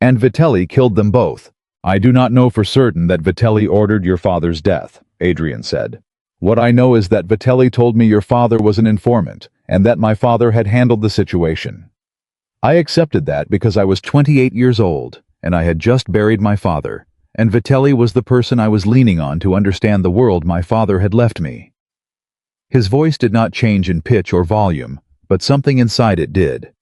And Vitelli killed them both. I do not know for certain that Vitelli ordered your father's death, Adrian said. What I know is that Vitelli told me your father was an informant, and that my father had handled the situation. I accepted that because I was 28 years old, and I had just buried my father, and Vitelli was the person I was leaning on to understand the world my father had left me. His voice did not change in pitch or volume, but something inside it did.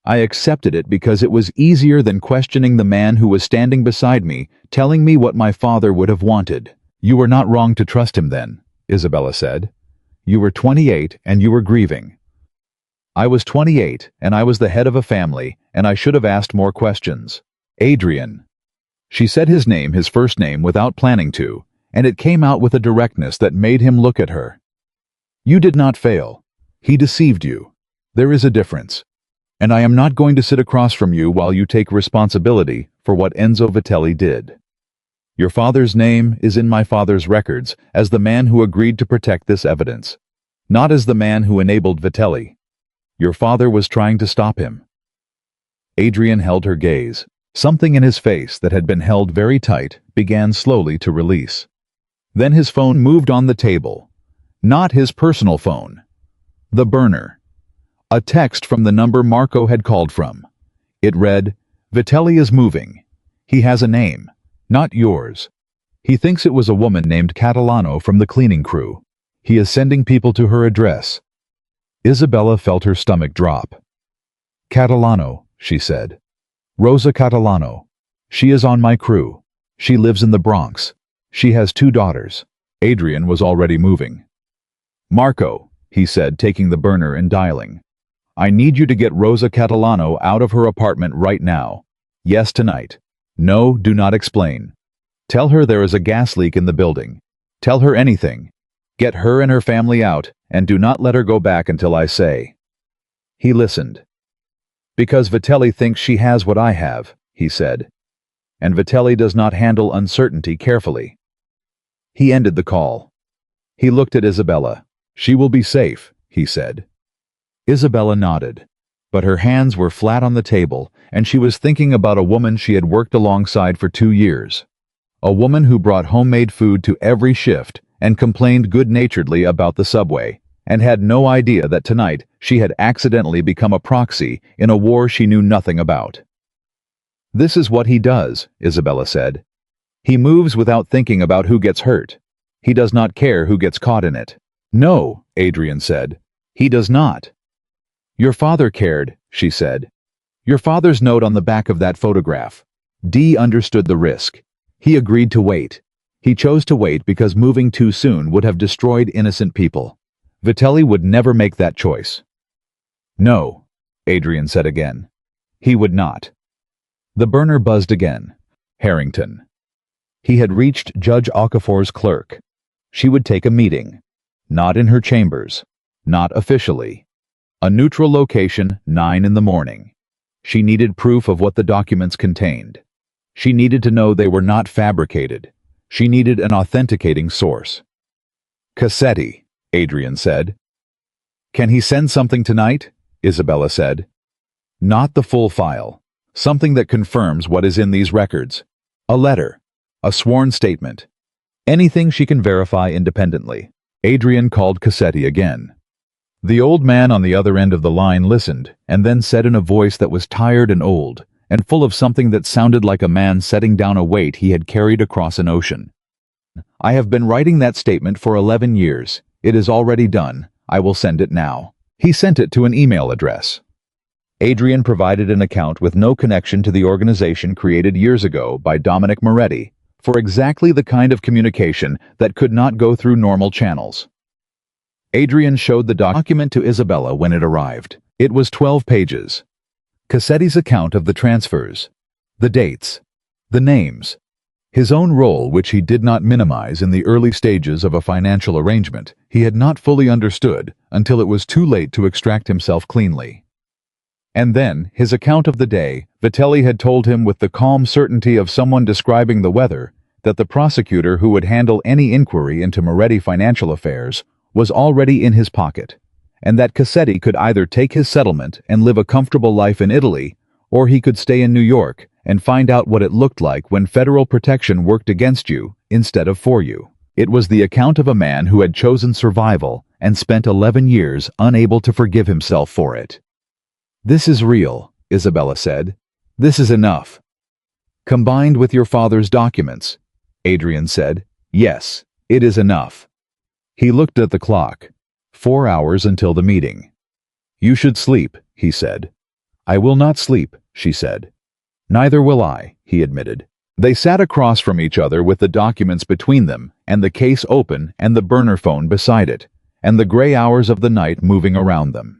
I accepted it because it was easier than questioning the man who was standing beside me, telling me what my father would have wanted. You were not wrong to trust him then, Isabella said. You were 28 and you were grieving. I was 28 and I was the head of a family, and I should have asked more questions. Adrian. She said his name, his first name, without planning to, and it came out with a directness that made him look at her. You did not fail. He deceived you. There is a difference. And I am not going to sit across from you while you take responsibility for what Enzo Vitelli did. Your father's name is in my father's records as the man who agreed to protect this evidence, not as the man who enabled Vitelli. Your father was trying to stop him. Adrian held her gaze. Something in his face that had been held very tight began slowly to release. Then his phone moved on the table. Not his personal phone. The burner. A text from the number Marco had called from. It read, Vitelli is moving. He has a name. Not yours. He thinks it was a woman named Catalano from the cleaning crew. He is sending people to her address. Isabella felt her stomach drop. Catalano, she said. Rosa Catalano. She is on my crew. She lives in the Bronx. She has 2 daughters. Adrian was already moving. Marco, he said, taking the burner and dialing. I need you to get Rosa Catalano out of her apartment right now. Yes, tonight. No, do not explain. Tell her there is a gas leak in the building. Tell her anything. Get her and her family out, and do not let her go back until I say. He listened. Because Vitelli thinks she has what I have, he said. And Vitelli does not handle uncertainty carefully. He ended the call. He looked at Isabella. She will be safe, he said. Isabella nodded, but her hands were flat on the table, and she was thinking about a woman she had worked alongside for 2 years. A woman who brought homemade food to every shift and complained good-naturedly about the subway, and had no idea that tonight she had accidentally become a proxy in a war she knew nothing about. This is what he does, Isabella said. He moves without thinking about who gets hurt. He does not care who gets caught in it. No, Adrian said. He does not. Your father cared, she said. Your father's note on the back of that photograph. D understood the risk. He agreed to wait. He chose to wait because moving too soon would have destroyed innocent people. Vitelli would never make that choice. No, Adrian said again. He would not. The burner buzzed again. Harrington. He had reached Judge Okafor's clerk. She would take a meeting. Not in her chambers. Not officially. A neutral location, 9 in the morning. She needed proof of what the documents contained. She needed to know they were not fabricated. She needed an authenticating source. Cassetti, Adrian said. Can he send something tonight? Isabella said. Not the full file. Something that confirms what is in these records. A letter. A sworn statement. Anything she can verify independently. Adrian called Cassetti again. The old man on the other end of the line listened, and then said in a voice that was tired and old, and full of something that sounded like a man setting down a weight he had carried across an ocean. I have been writing that statement for 11 years. It is already done. I will send it now. He sent it to an email address. Adrian provided an account with no connection to the organization created years ago by Dominic Moretti for exactly the kind of communication that could not go through normal channels. Adrian showed the document to Isabella when it arrived. It was 12 pages. Cassetti's account of the transfers, the dates, the names, his own role, which he did not minimize in the early stages of a financial arrangement he had not fully understood until it was too late to extract himself cleanly. And then, his account of the day, Vitelli had told him with the calm certainty of someone describing the weather that the prosecutor who would handle any inquiry into Moretti financial affairs was already in his pocket, and that Cassetti could either take his settlement and live a comfortable life in Italy, or he could stay in New York and find out what it looked like when federal protection worked against you instead of for you. It was the account of a man who had chosen survival and spent 11 years unable to forgive himself for it. "This is real," Isabella said. "This is enough." "Combined with your father's documents," Adrian said. "Yes, it is enough." He looked at the clock. 4 hours until the meeting. "You should sleep," he said. "I will not sleep," she said. "Neither will I," he admitted. They sat across from each other with the documents between them, and the case open and the burner phone beside it, and the gray hours of the night moving around them.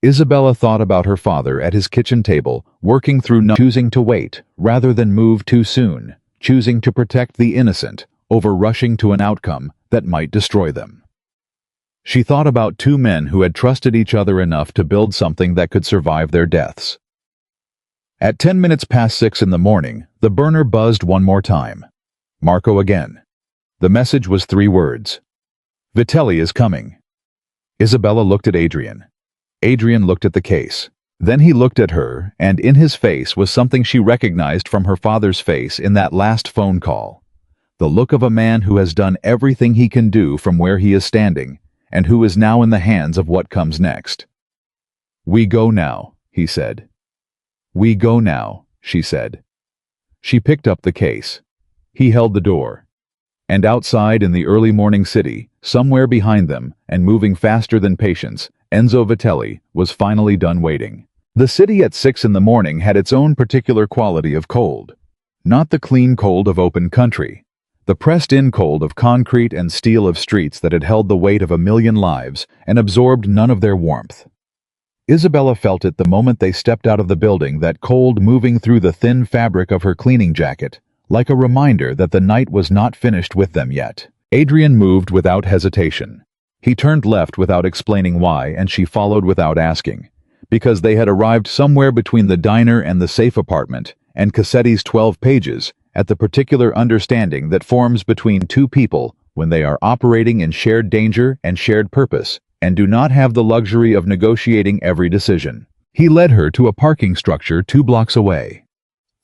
Isabella thought about her father at his kitchen table, working through choosing to wait rather than move too soon, choosing to protect the innocent over rushing to an outcome that might destroy them. She thought about two men who had trusted each other enough to build something that could survive their deaths. At 10 minutes past 6 in the morning, the burner buzzed one more time. Marco again. The message was 3 words. "Vitelli is coming." Isabella looked at Adrian. Adrian looked at the case. Then he looked at her, and in his face was something she recognized from her father's face in that last phone call. The look of a man who has done everything he can do from where he is standing, and who is now in the hands of what comes next. "We go now," he said. "We go now," she said. She picked up the case. He held the door. And outside in the early morning city, somewhere behind them, and moving faster than patience, Enzo Vitelli was finally done waiting. The city at 6 in the morning had its own particular quality of cold. Not the clean cold of open country. The pressed-in cold of concrete and steel of streets that had held the weight of 1,000,000 lives and absorbed none of their warmth. Isabella felt it the moment they stepped out of the building, that cold moving through the thin fabric of her cleaning jacket, like a reminder that the night was not finished with them yet. Adrian moved without hesitation. He turned left without explaining why, and she followed without asking, because they had arrived somewhere between the diner and the safe apartment, and Cassetti's 12 pages, at the particular understanding that forms between two people when they are operating in shared danger and shared purpose, and do not have the luxury of negotiating every decision. He led her to a parking structure 2 blocks away.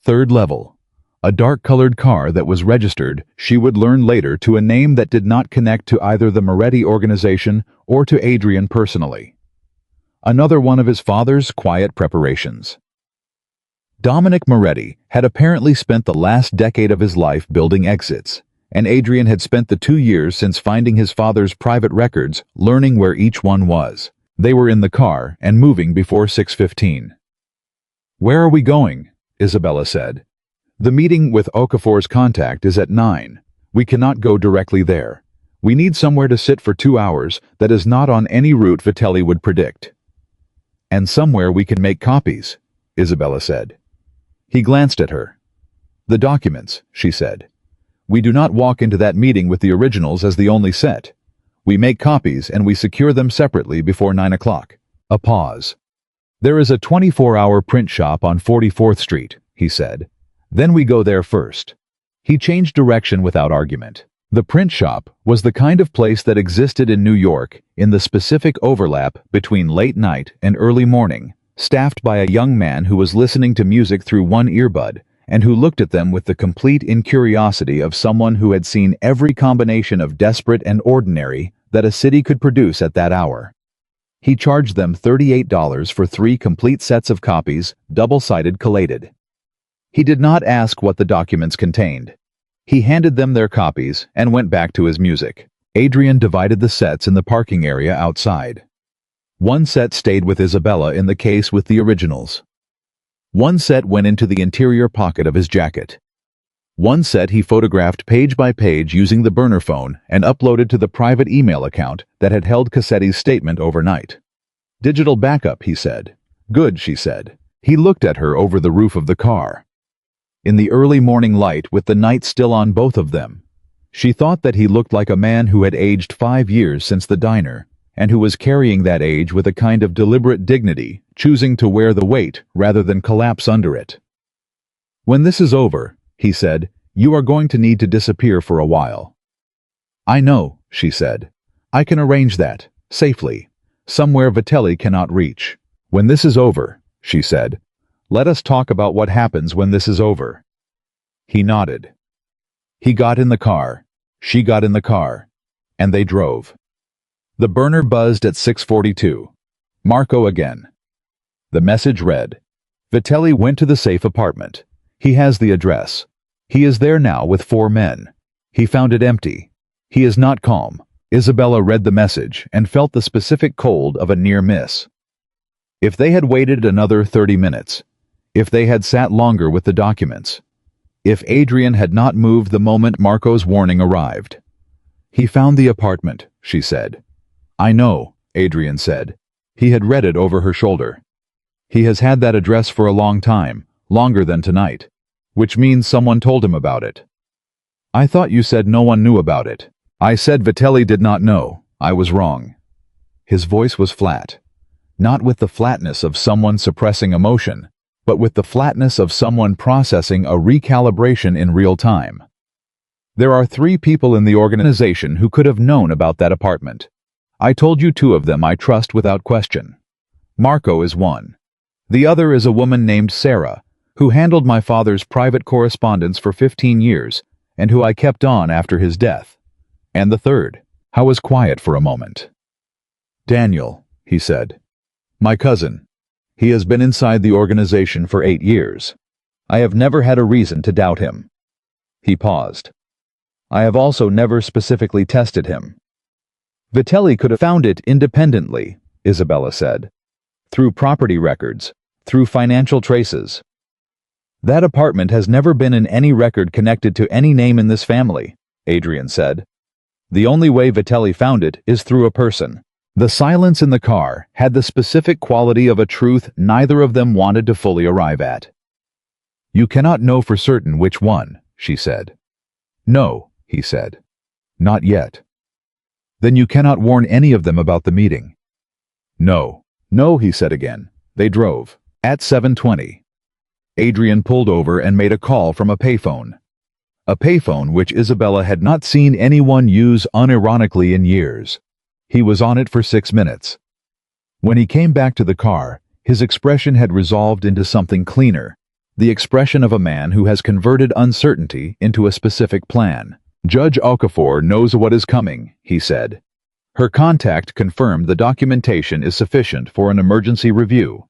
3rd level. A dark-colored car that was registered, she would learn later, to a name that did not connect to either the Moretti organization or to Adrian personally. Another one of his father's quiet preparations. Dominic Moretti had apparently spent the last decade of his life building exits, and Adrian had spent the 2 years since finding his father's private records learning where each one was. They were in the car and moving before 6:15. "Where are we going?" Isabella said. "The meeting with Okafor's contact is at 9. We cannot go directly there. We need somewhere to sit for 2 hours that is not on any route Vitelli would predict. And somewhere we can make copies," Isabella said. He glanced at her. "The documents," she said. "We do not walk into that meeting with the originals as the only set. We make copies and we secure them separately before 9 o'clock. A pause. "There is a 24-hour print shop on 44th Street, he said. "Then we go there first." He changed direction without argument. The print shop was the kind of place that existed in New York in the specific overlap between late night and early morning, staffed by a young man who was listening to music through one earbud and who looked at them with the complete incuriosity of someone who had seen every combination of desperate and ordinary that a city could produce at that hour. He charged them $38 for 3 complete sets of copies, double-sided collated. He did not ask what the documents contained. He handed them their copies and went back to his music. Adrian divided the sets in the parking area outside. One set stayed with Isabella in the case with the originals. One set went into the interior pocket of his jacket. One set he photographed page by page using the burner phone and uploaded to the private email account that had held Cassetti's statement overnight. "Digital backup," he said. "Good," she said. He looked at her over the roof of the car. In the early morning light, with the night still on both of them, she thought that he looked like a man who had aged 5 years since the diner, and who was carrying that age with a kind of deliberate dignity, choosing to wear the weight rather than collapse under it. "When this is over," he said, "you are going to need to disappear for a while." "I know," she said. "I can arrange that, safely, somewhere Vitelli cannot reach." "When this is over," she said, "let us talk about what happens when this is over." He nodded. He got in the car, she got in the car, and they drove. The burner buzzed at 6:42. Marco again. The message read, "Vitelli went to the safe apartment. He has the address. He is there now with 4 men. He found it empty. He is not calm." Isabella read the message and felt the specific cold of a near miss. If they had waited another 30 minutes, if they had sat longer with the documents, if Adrian had not moved the moment Marco's warning arrived. "He found the apartment," she said. "I know," Adrian said. He had read it over her shoulder. "He has had that address for a long time, longer than tonight, which means someone told him about it." "I thought you said no one knew about it." "I said Vitelli did not know. I was wrong." His voice was flat, not with the flatness of someone suppressing emotion, but with the flatness of someone processing a recalibration in real time. "There are 3 people in the organization who could have known about that apartment. I told you 2 of them I trust without question. Marco is one. The other is a woman named Sarah, who handled my father's private correspondence for 15 years, and who I kept on after his death. And the third." Howe was quiet for a moment. "Daniel," he said. "My cousin. He has been inside the organization for 8 years. I have never had a reason to doubt him." He paused. "I have also never specifically tested him." "Vitelli could have found it independently," Isabella said. "Through property records, through financial traces. That apartment has never been in any record connected to any name in this family," Adrian said. "The only way Vitelli found it is through a person." The silence in the car had the specific quality of a truth neither of them wanted to fully arrive at. "You cannot know for certain which one," she said. "No," he said. "Not yet." "Then you cannot warn any of them about the meeting." "No." "No," he said again. They drove. At 7:20. Adrian pulled over and made a call from a payphone. A payphone which Isabella had not seen anyone use unironically in years. He was on it for 6 minutes. When he came back to the car, his expression had resolved into something cleaner, the expression of a man who has converted uncertainty into a specific plan. "Judge Okafor knows what is coming," he said. Her contact confirmed the documentation is sufficient for an emergency review.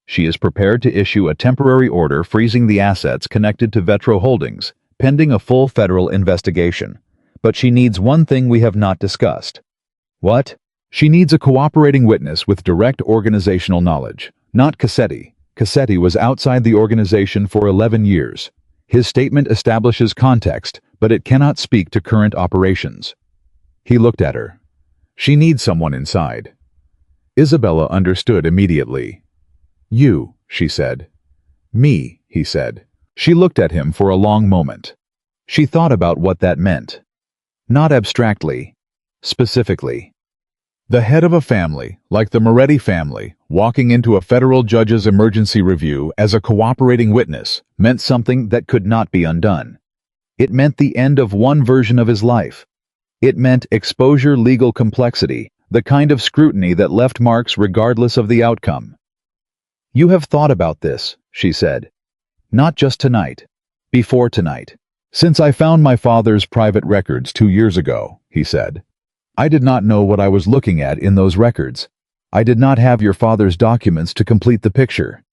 She is prepared to issue a temporary order freezing the assets connected to Vetro Holdings, pending a full federal investigation. But she needs one thing we have not discussed. What? She needs a cooperating witness with direct organizational knowledge, not Cassetti. Cassetti was outside the organization for 11 years. His statement establishes context, but it cannot speak to current operations. He looked at her. She needs someone inside. Isabella understood immediately. "You," she said. "Me," he said. She looked at him for a long moment. She thought about what that meant. Not abstractly, specifically. The head of a family, like the Moretti family, walking into a federal judge's emergency review as a cooperating witness meant something that could not be undone. It meant the end of one version of his life. It meant exposure legal complexity, the kind of scrutiny that left marks regardless of the outcome. "You have thought about this," she said. "Not just tonight. Before tonight. Since I found my father's private records 2 years ago, he said. I did not know what I was looking at in those records. I did not have your father's documents to complete the picture.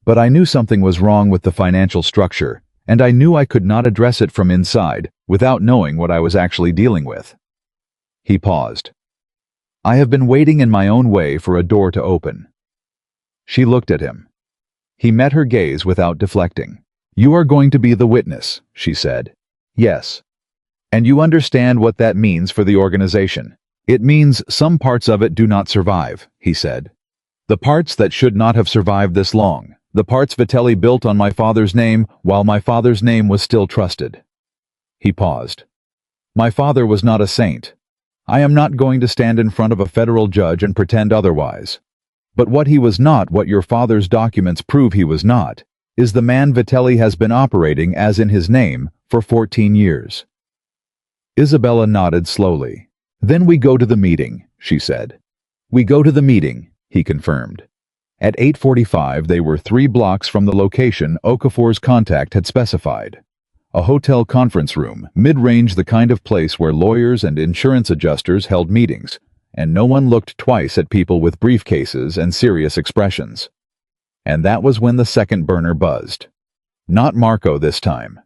But I knew something was wrong with the financial structure, and I knew I could not address it from inside without knowing what I was actually dealing with. He paused. I have been waiting in my own way for a door to open. She looked at him. He met her gaze without deflecting. You are going to be the witness, she said. Yes. And you understand what that means for the organization. It means some parts of it do not survive, he said. The parts that should not have survived this long, the parts Vitelli built on my father's name while my father's name was still trusted. He paused. My father was not a saint. I am not going to stand in front of a federal judge and pretend otherwise. But what he was not, what your father's documents prove he was not, is the man Vitelli has been operating as in his name for 14 years. Isabella nodded slowly. Then we go to the meeting, she said. We go to the meeting, he confirmed. At 8:45 they were 3 blocks from the location Okafor's contact had specified. A hotel conference room, mid-range, the kind of place where lawyers and insurance adjusters held meetings, and no one looked twice at people with briefcases and serious expressions. And that was when the second burner buzzed. Not Marco this time.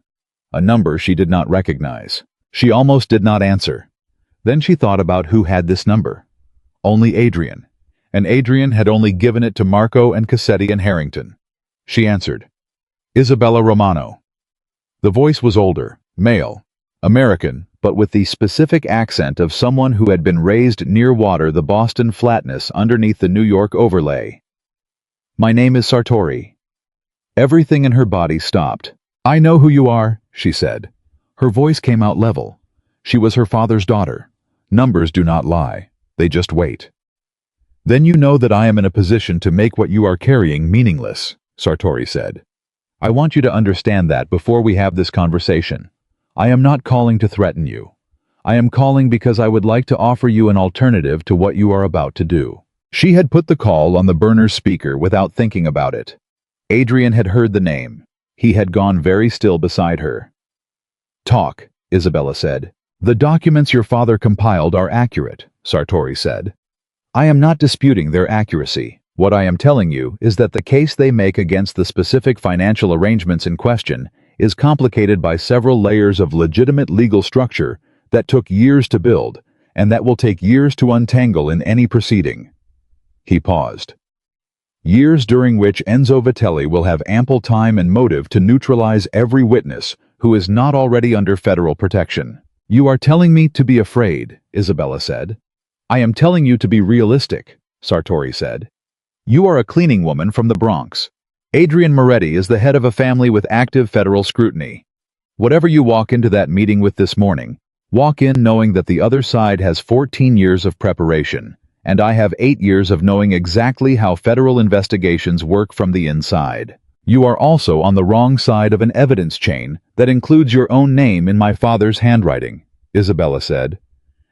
A number she did not recognize. She almost did not answer. Then she thought about who had this number. Only Adrian. And Adrian had only given it to Marco and Cassetti and Harrington. She answered. Isabella Romano. The voice was older, male, American, but with the specific accent of someone who had been raised near water, the Boston flatness underneath the New York overlay. My name is Sartori. Everything in her body stopped. I know who you are, she said. Her voice came out level. She was her father's daughter. Numbers do not lie. They just wait. Then you know that I am in a position to make what you are carrying meaningless, Sartori said. I want you to understand that before we have this conversation. I am not calling to threaten you. I am calling because I would like to offer you an alternative to what you are about to do. She had put the call on the burner's speaker without thinking about it. Adrian had heard the name. He had gone very still beside her. Talk, Isabella said. The documents your father compiled are accurate, Sartori said. I am not disputing their accuracy. What I am telling you is that the case they make against the specific financial arrangements in question is complicated by several layers of legitimate legal structure that took years to build and that will take years to untangle in any proceeding. He paused. Years during which Enzo Vitelli will have ample time and motive to neutralize every witness who is not already under federal protection. You are telling me to be afraid, Isabella said. I am telling you to be realistic, Sartori said. You are a cleaning woman from the Bronx. Adrian Moretti is the head of a family with active federal scrutiny. Whatever you walk into that meeting with this morning, walk in knowing that the other side has 14 years of preparation, and I have 8 years of knowing exactly how federal investigations work from the inside. You are also on the wrong side of an evidence chain that includes your own name in my father's handwriting, Isabella said,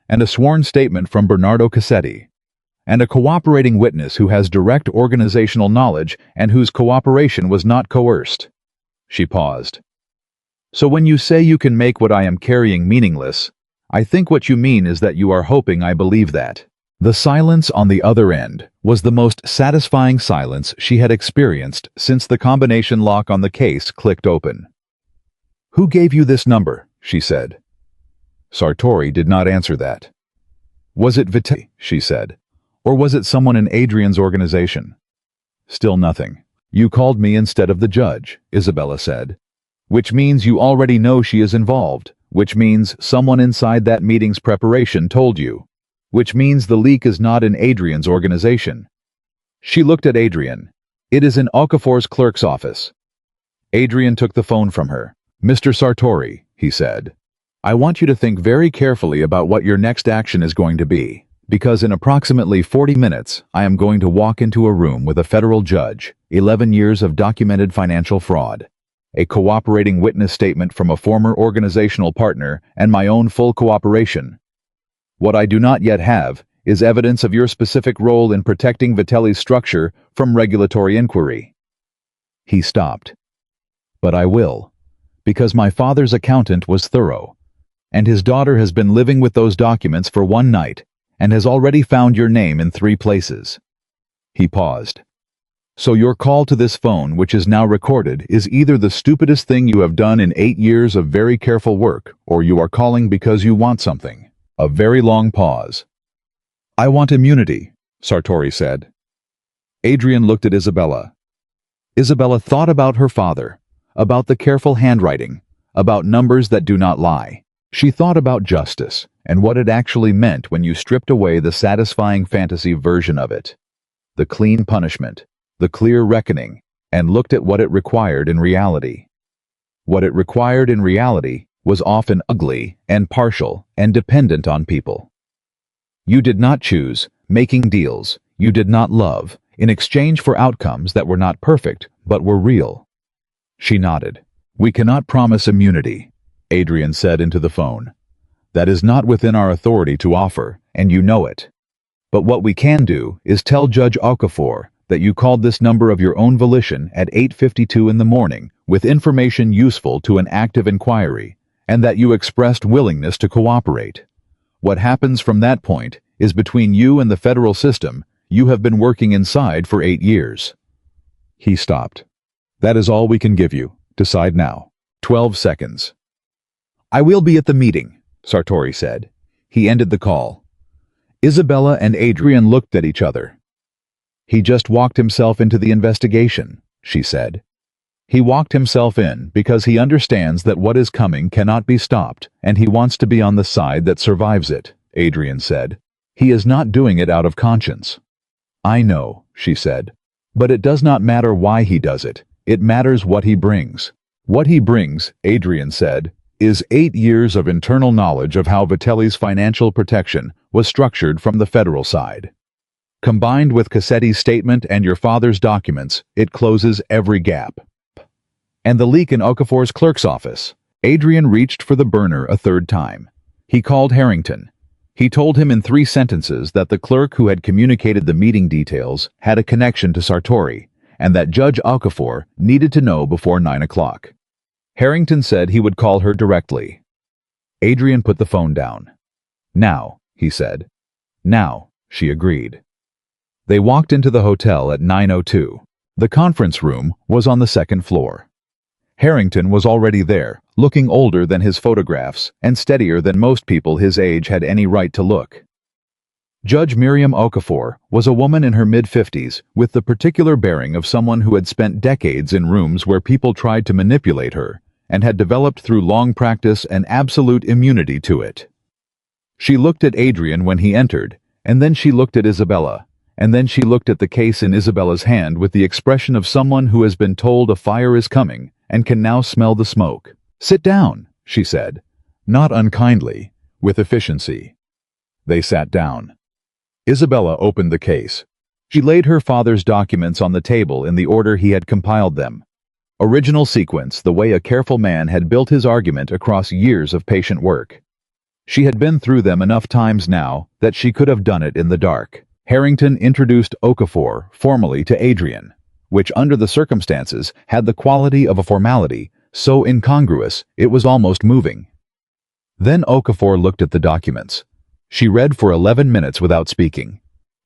and a sworn statement from Bernardo Cassetti, and a cooperating witness who has direct organizational knowledge and whose cooperation was not coerced. She paused. So when you say you can make what I am carrying meaningless, I think what you mean is that you are hoping I believe that. The silence on the other end was the most satisfying silence she had experienced since the combination lock on the case clicked open. Who gave you this number? She said. Sartori did not answer that. Was it Vitelli? She said. Or was it someone in Adrian's organization? Still nothing. You called me instead of the judge, Isabella said. Which means you already know she is involved, which means someone inside that meeting's preparation told you. Which means the leak is not in Adrian's organization. She looked at Adrian. It is in Okafor's clerk's office. Adrian took the phone from her. Mr. Sartori, he said, I want you to think very carefully about what your next action is going to be, because in approximately 40 minutes, I am going to walk into a room with a federal judge, 11 years of documented financial fraud, a cooperating witness statement from a former organizational partner, and my own full cooperation. What I do not yet have is evidence of your specific role in protecting Vitelli's structure from regulatory inquiry. He stopped. But I will, Because my father's accountant was thorough, and his daughter has been living with those documents for one night and has already found your name in 3 places. He paused. So your call to this phone, which is now recorded, is either the stupidest thing you have done in 8 years of very careful work, or you are calling because you want something. A very long pause. I want immunity, Sartori said. Adrian looked at Isabella. Isabella thought about her father, about the careful handwriting, about numbers that do not lie. She thought about justice and what it actually meant when you stripped away the satisfying fantasy version of it. The clean punishment, the clear reckoning, and looked at what it required in reality. What it required in reality was often ugly and partial and dependent on people. You did not choose making deals you did not love in exchange for outcomes that were not perfect but were real. She nodded. We cannot promise immunity, Adrian said into the phone. That is not within our authority to offer, and you know it. But what we can do is tell Judge Okafor that you called this number of your own volition at 8:52 in the morning with information useful to an active inquiry, and that you expressed willingness to cooperate. What happens from that point is between you and the federal system you have been working inside for 8 years. He stopped. That is all we can give you. Decide now. 12 seconds. I will be at the meeting, Sartori said. He ended the call. Isabella and Adrian looked at each other. He just walked himself into the investigation, she said. He walked himself in because he understands that what is coming cannot be stopped, and he wants to be on the side that survives it, Adrian said. He is not doing it out of conscience. I know, she said. But it does not matter why he does it. It matters what he brings. What he brings, Adrian said, is 8 years of internal knowledge of how Vitelli's financial protection was structured from the federal side. Combined with Cassetti's statement and your father's documents, it closes every gap. And the leak in Okafor's clerk's office. Adrian reached for the burner a 3rd time. He called Harrington. He told him in 3 sentences that the clerk who had communicated the meeting details had a connection to Sartori, and that Judge Okafor needed to know before 9 o'clock. Harrington said he would call her directly. Adrian put the phone down. Now, he said. Now, she agreed. They walked into the hotel at 9:02. The conference room was on the 2nd floor. Harrington was already there, looking older than his photographs and steadier than most people his age had any right to look. Judge Miriam Okafor was a woman in her mid-50s with the particular bearing of someone who had spent decades in rooms where people tried to manipulate her and had developed through long practice an absolute immunity to it. She looked at Adrian when he entered, and then she looked at Isabella, and then she looked at the case in Isabella's hand with the expression of someone who has been told a fire is coming and can now smell the smoke. Sit down, she said, not unkindly, with efficiency. They sat down. Isabella opened the case. She laid her father's documents on the table in the order he had compiled them. Original sequence, the way a careful man had built his argument across years of patient work. She had been through them enough times now that she could have done it in the dark. Harrington introduced Okafor formally to Adrian, which under the circumstances had the quality of a formality, so incongruous it was almost moving. Then Okafor looked at the documents. She read for 11 minutes without speaking.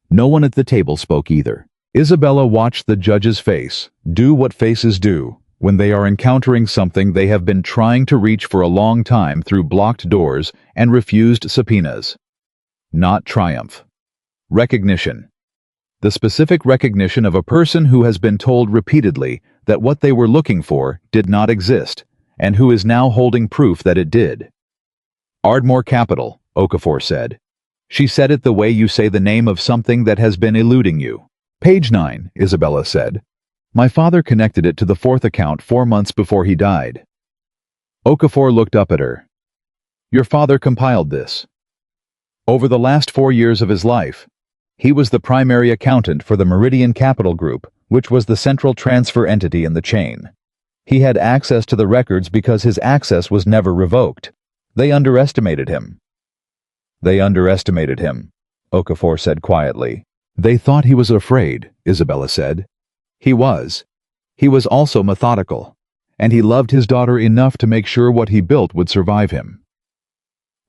No one at the table spoke either. Isabella watched the judge's face, do what faces do, when they are encountering something they have been trying to reach for a long time through blocked doors and refused subpoenas. Not triumph. Recognition. The specific recognition of a person who has been told repeatedly that what they were looking for did not exist, and who is now holding proof that it did. Ardmore Capital, Okafor said. She said it the way you say the name of something that has been eluding you. Page 9, Isabella said. My father connected it to the 4th account 4 months before he died. Okafor looked up at her. Your father compiled this. Over the last 4 years of his life, he was the primary accountant for the Meridian Capital Group, which was the central transfer entity in the chain. He had access to the records because his access was never revoked. They underestimated him. They underestimated him, Okafor said quietly. They thought he was afraid, Isabella said. He was. He was also methodical. and he loved his daughter enough to make sure what he built would survive him.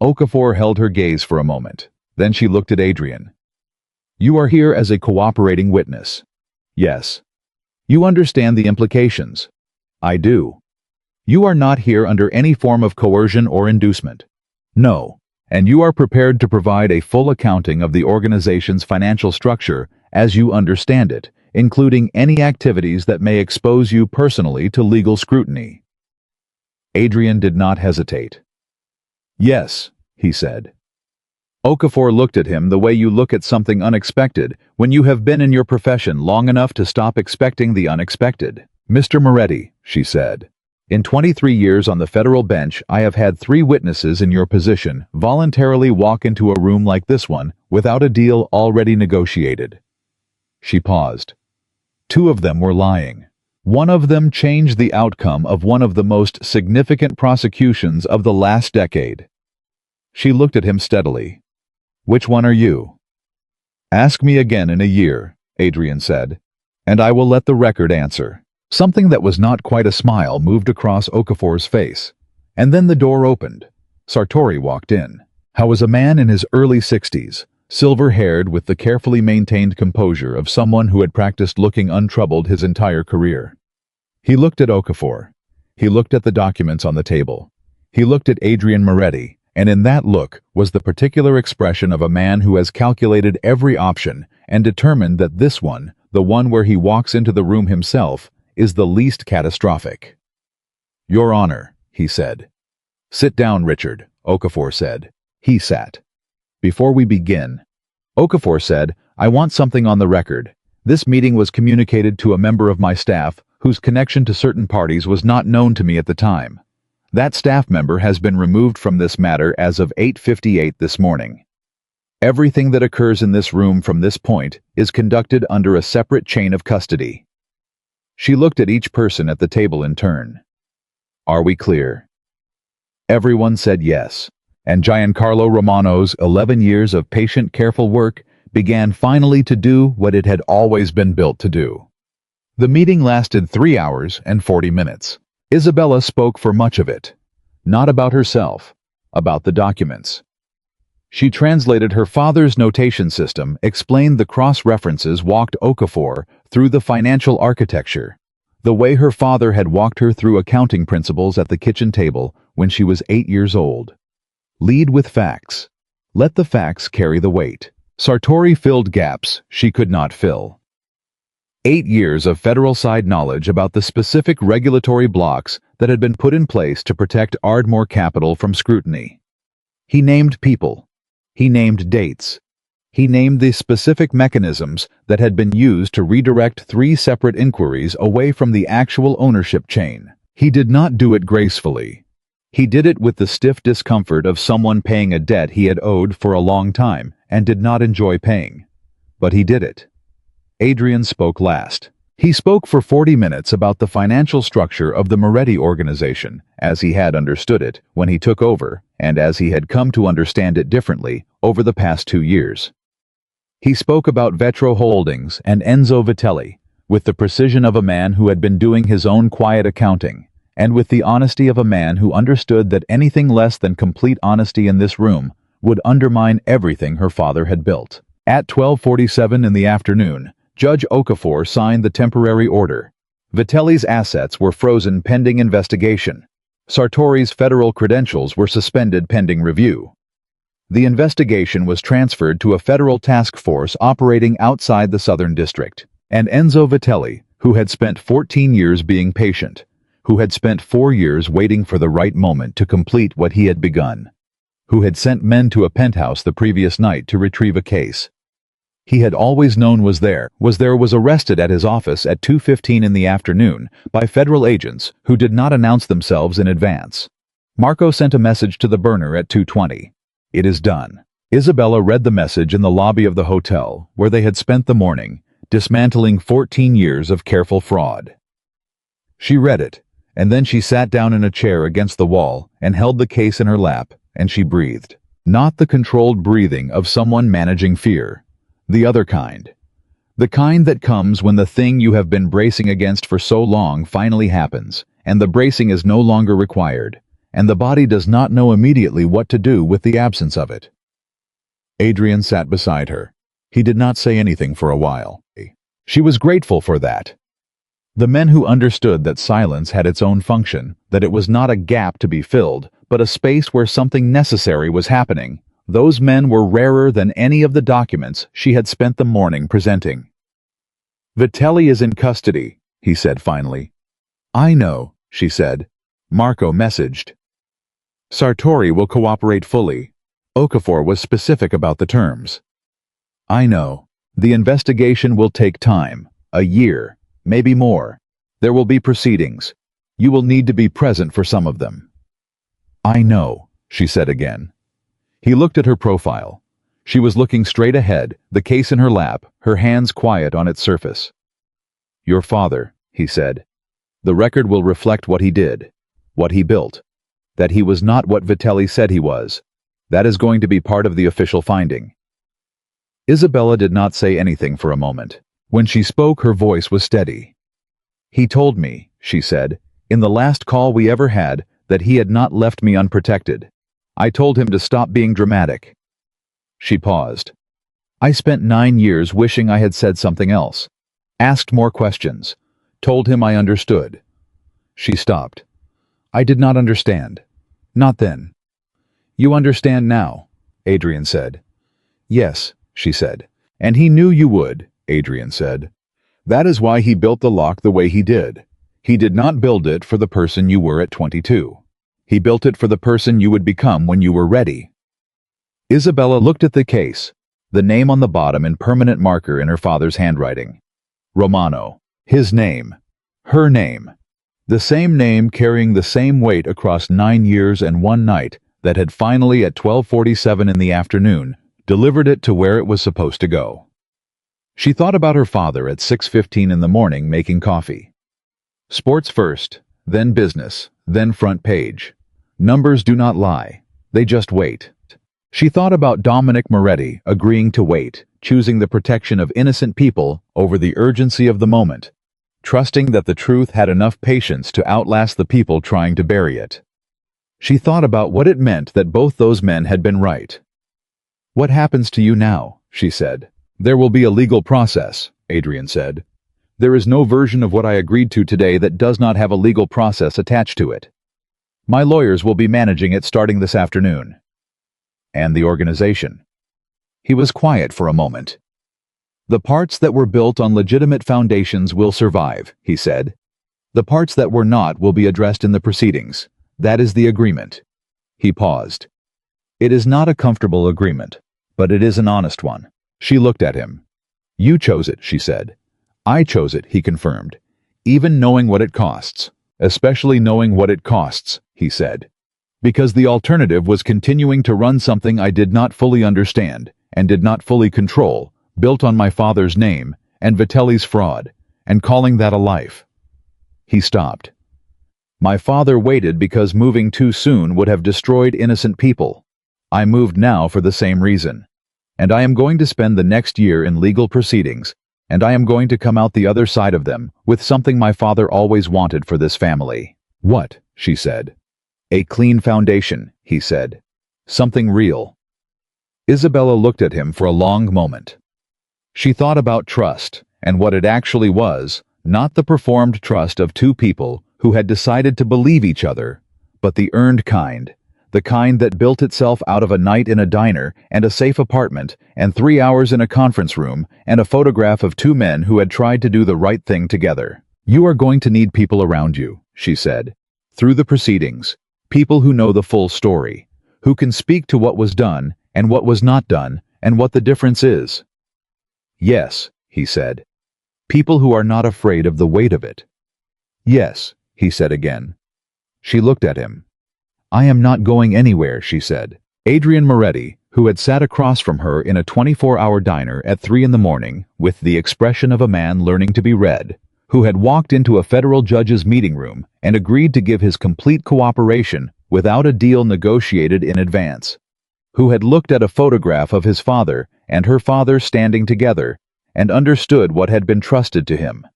Okafor held her gaze for a moment. Then she looked at Adrian. "You are here as a cooperating witness." "Yes." "You understand the implications." "I do." "You are not here under any form of coercion or inducement." "No." "And you are prepared to provide a full accounting of the organization's financial structure as you understand it, including any activities that may expose you personally to legal scrutiny." Adrian did not hesitate. "Yes," he said. Okafor looked at him the way you look at something unexpected when you have been in your profession long enough to stop expecting the unexpected. "Mr. Moretti," she said, "in 23 years on the federal bench, I have had 3 witnesses in your position voluntarily walk into a room like this one without a deal already negotiated." She paused. 2 of them were lying. One of them changed the outcome of one of the most significant prosecutions of the last decade. She looked at him steadily. "Which one are you?" "Ask me again in a year," Adrian said, "and I will let the record answer." Something that was not quite a smile moved across Okafor's face, and then the door opened. Sartori walked in. How was a man in his early 60s, silver-haired with the carefully maintained composure of someone who had practiced looking untroubled his entire career. He looked at Okafor. He looked at the documents on the table. He looked at Adrian Moretti, and in that look was the particular expression of a man who has calculated every option and determined that this one, the one where he walks into the room himself, is the least catastrophic. "Your Honor," he said. "Sit down, Richard," Okafor said. He sat. "Before we begin," Okafor said, "I want something on the record. This meeting was communicated to a member of my staff whose connection to certain parties was not known to me at the time. That staff member has been removed from this matter as of 8:58 this morning. Everything that occurs in this room from this point is conducted under a separate chain of custody." She looked at each person at the table in turn. "Are we clear?" Everyone said yes, and Giancarlo Romano's 11 years of patient, careful work began finally to do what it had always been built to do. The meeting lasted 3 hours and 40 minutes. Isabella spoke for much of it. Not about herself, about the documents. She translated her father's notation system, explained the cross-references, walked Okafor through the financial architecture, the way her father had walked her through accounting principles at the kitchen table when she was 8 years old. Lead with facts. Let the facts carry the weight. Sartori filled gaps she could not fill. 8 years of federal-side knowledge about the specific regulatory blocks that had been put in place to protect Ardmore Capital from scrutiny. He named people. He named dates. He named the specific mechanisms that had been used to redirect 3 separate inquiries away from the actual ownership chain. He did not do it gracefully. He did it with the stiff discomfort of someone paying a debt he had owed for a long time and did not enjoy paying. But he did it. Adrian spoke last. He spoke for 40 minutes about the financial structure of the Moretti organization, as he had understood it when he took over, and as he had come to understand it differently over the past 2 years. He spoke about Vetro Holdings and Enzo Vitelli, with the precision of a man who had been doing his own quiet accounting, and with the honesty of a man who understood that anything less than complete honesty in this room would undermine everything her father had built. At 12:47 in the afternoon, Judge Okafor signed the temporary order. Vitelli's assets were frozen pending investigation. Sartori's federal credentials were suspended pending review. The investigation was transferred to a federal task force operating outside the Southern District. And Enzo Vitelli, who had spent 14 years being patient, who had spent 4 years waiting for the right moment to complete what he had begun, who had sent men to a penthouse the previous night to retrieve a case he had always known was arrested at his office at 2:15 in the afternoon by federal agents who did not announce themselves in advance. Marco sent a message to the burner at 2:20. "It is done." Isabella read the message in the lobby of the hotel, where they had spent the morning, dismantling 14 years of careful fraud. She read it, and then she sat down in a chair against the wall and held the case in her lap, and she breathed. Not the controlled breathing of someone managing fear. The other kind. The kind that comes when the thing you have been bracing against for so long finally happens, and the bracing is no longer required, and the body does not know immediately what to do with the absence of it. Adrian sat beside her. He did not say anything for a while. She was grateful for that. The men who understood that silence had its own function, that it was not a gap to be filled, but a space where something necessary was happening, those men were rarer than any of the documents she had spent the morning presenting. "Vitelli is in custody," he said finally. "I know," she said. Marco messaged. "Sartori will cooperate fully." Okafor was specific about the terms. "I know. The investigation will take time, a year, maybe more. There will be proceedings. You will need to be present for some of them." "I know," she said again. He looked at her profile. She was looking straight ahead, the case in her lap, her hands quiet on its surface. "Your father," he said. "The record will reflect what he did, what he built, that he was not what Vitelli said he was. That is going to be part of the official finding." Isabella did not say anything for a moment. When she spoke, her voice was steady. "He told me," she said, "in the last call we ever had, that he had not left me unprotected. I told him to stop being dramatic." She paused. "I spent 9 years wishing I had said something else. Asked more questions. Told him I understood." She stopped. "I did not understand. Not then." "You understand now," Adrian said. "Yes," she said. "And he knew you would," Adrian said. "That is why he built the lock the way he did. He did not build it for the person you were at 22. He built it for the person you would become when you were ready." Isabella looked at the case, the name on the bottom in permanent marker in her father's handwriting. Romano. His name. Her name. The same name carrying the same weight across 9 years and 1 night that had finally at 12:47 in the afternoon delivered it to where it was supposed to go. She thought about her father at 6:15 in the morning making coffee. Sports first, then business, then front page. Numbers do not lie. They just wait. She thought about Dominic Moretti agreeing to wait, choosing the protection of innocent people over the urgency of the moment, trusting that the truth had enough patience to outlast the people trying to bury it. She thought about what it meant that both those men had been right. "What happens to you now?" she said. "There will be a legal process," Adrian said. "There is no version of what I agreed to today that does not have a legal process attached to it. My lawyers will be managing it starting this afternoon." "And the organization?" He was quiet for a moment. "The parts that were built on legitimate foundations will survive," he said. "The parts that were not will be addressed in the proceedings. That is the agreement." He paused. "It is not a comfortable agreement, but it is an honest one." She looked at him. "You chose it," she said. "I chose it," he confirmed. "Even knowing what it costs. Especially knowing what it costs," he said. "Because the alternative was continuing to run something I did not fully understand and did not fully control, built on my father's name and Vitelli's fraud, and calling that a life." He stopped. "My father waited because moving too soon would have destroyed innocent people. I moved now for the same reason. And I am going to spend the next year in legal proceedings, and I am going to come out the other side of them with something my father always wanted for this family." "What?" she said. "A clean foundation," he said. "Something real." Isabella looked at him for a long moment. She thought about trust, and what it actually was, not the performed trust of two people who had decided to believe each other, but the earned kind, the kind that built itself out of a night in a diner and a safe apartment and 3 hours in a conference room and a photograph of 2 men who had tried to do the right thing together. "You are going to need people around you," she said. "Through the proceedings, people who know the full story, who can speak to what was done and what was not done and what the difference is." "Yes," he said. "People who are not afraid of the weight of it." "Yes," he said again. She looked at him. "I am not going anywhere," she said. Adrian Moretti, who had sat across from her in a 24-hour diner at 3 in the morning with the expression of a man learning to be read, who had walked into a federal judge's meeting room and agreed to give his complete cooperation without a deal negotiated in advance, who had looked at a photograph of his father and her father standing together and understood what had been trusted to him.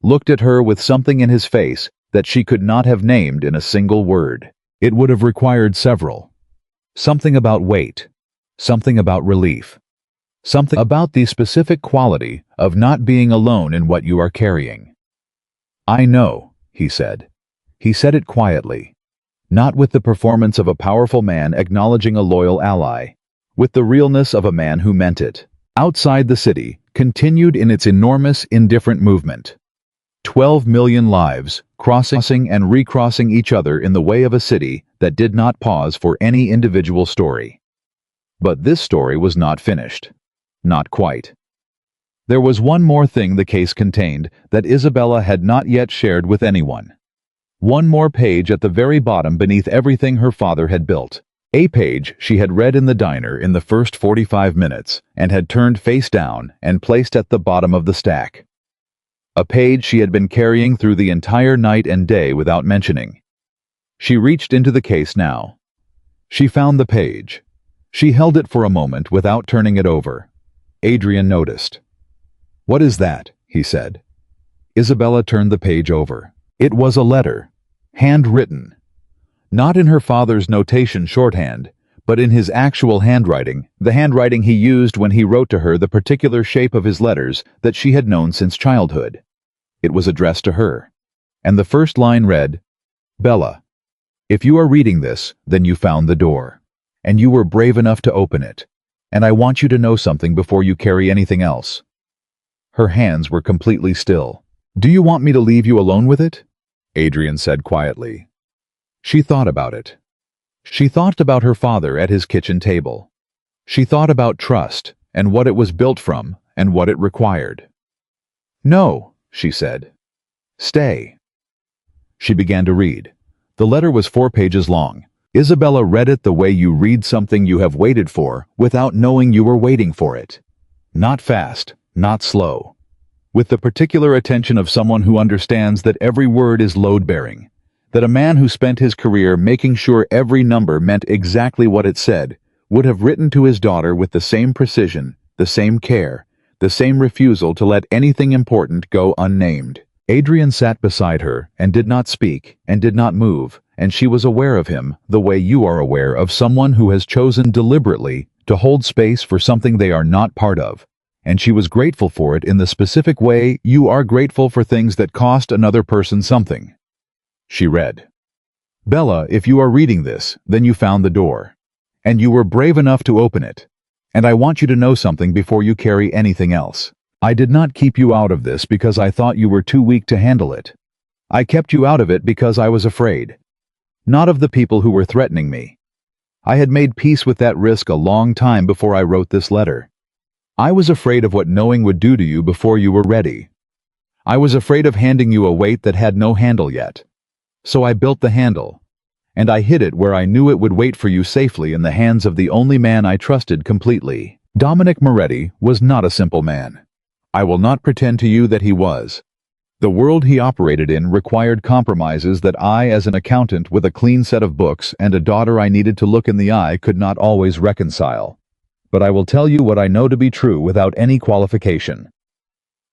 Looked at her with something in his face that she could not have named in a single word. It would have required several. Something about weight. Something about relief. Something about the specific quality of not being alone in what you are carrying. "I know," he said. He said it quietly, not with the performance of a powerful man acknowledging a loyal ally, with the realness of a man who meant it. Outside the city continued in its enormous, indifferent movement. 12 million lives, crossing and recrossing each other in the way of a city that did not pause for any individual story. But this story was not finished. Not quite. There was one more thing the case contained that Isabella had not yet shared with anyone. One more page at the very bottom beneath everything her father had built. A page she had read in the diner in the first 45 minutes and had turned face down and placed at the bottom of the stack. A page she had been carrying through the entire night and day without mentioning. She reached into the case now. She found the page. She held it for a moment without turning it over. Adrian noticed. "What is that?" he said. Isabella turned the page over. It was a letter, handwritten. Not in her father's notation shorthand, but in his actual handwriting, the handwriting he used when he wrote to her the particular shape of his letters that she had known since childhood. It was addressed to her, and the first line read, "Bella, if you are reading this, then you found the door, and you were brave enough to open it, and I want you to know something before you carry anything else." Her hands were completely still. "Do you want me to leave you alone with it?" Adrian said quietly. She thought about it. She thought about her father at his kitchen table. She thought about trust and what it was built from and what it required. "No," she said. "Stay." She began to read. The letter was 4 pages long. Isabella read it the way you read something you have waited for without knowing you were waiting for it. Not fast, not slow. With the particular attention of someone who understands that every word is load-bearing, that a man who spent his career making sure every number meant exactly what it said would have written to his daughter with the same precision, the same care, the same refusal to let anything important go unnamed. Adrian sat beside her and did not speak and did not move, and she was aware of him the way you are aware of someone who has chosen deliberately to hold space for something they are not part of, and she was grateful for it in the specific way you are grateful for things that cost another person something. She read, "Bella, if you are reading this, then you found the door, and you were brave enough to open it, and I want you to know something before you carry anything else. I did not keep you out of this because I thought you were too weak to handle it. I kept you out of it because I was afraid. Not of the people who were threatening me. I had made peace with that risk a long time before I wrote this letter. I was afraid of what knowing would do to you before you were ready. I was afraid of handing you a weight that had no handle yet. So I built the handle, and I hid it where I knew it would wait for you safely in the hands of the only man I trusted completely." Dominic Moretti was not a simple man. I will not pretend to you that he was. The world he operated in required compromises that I, as an accountant with a clean set of books and a daughter I needed to look in the eye, could not always reconcile. But I will tell you what I know to be true without any qualification.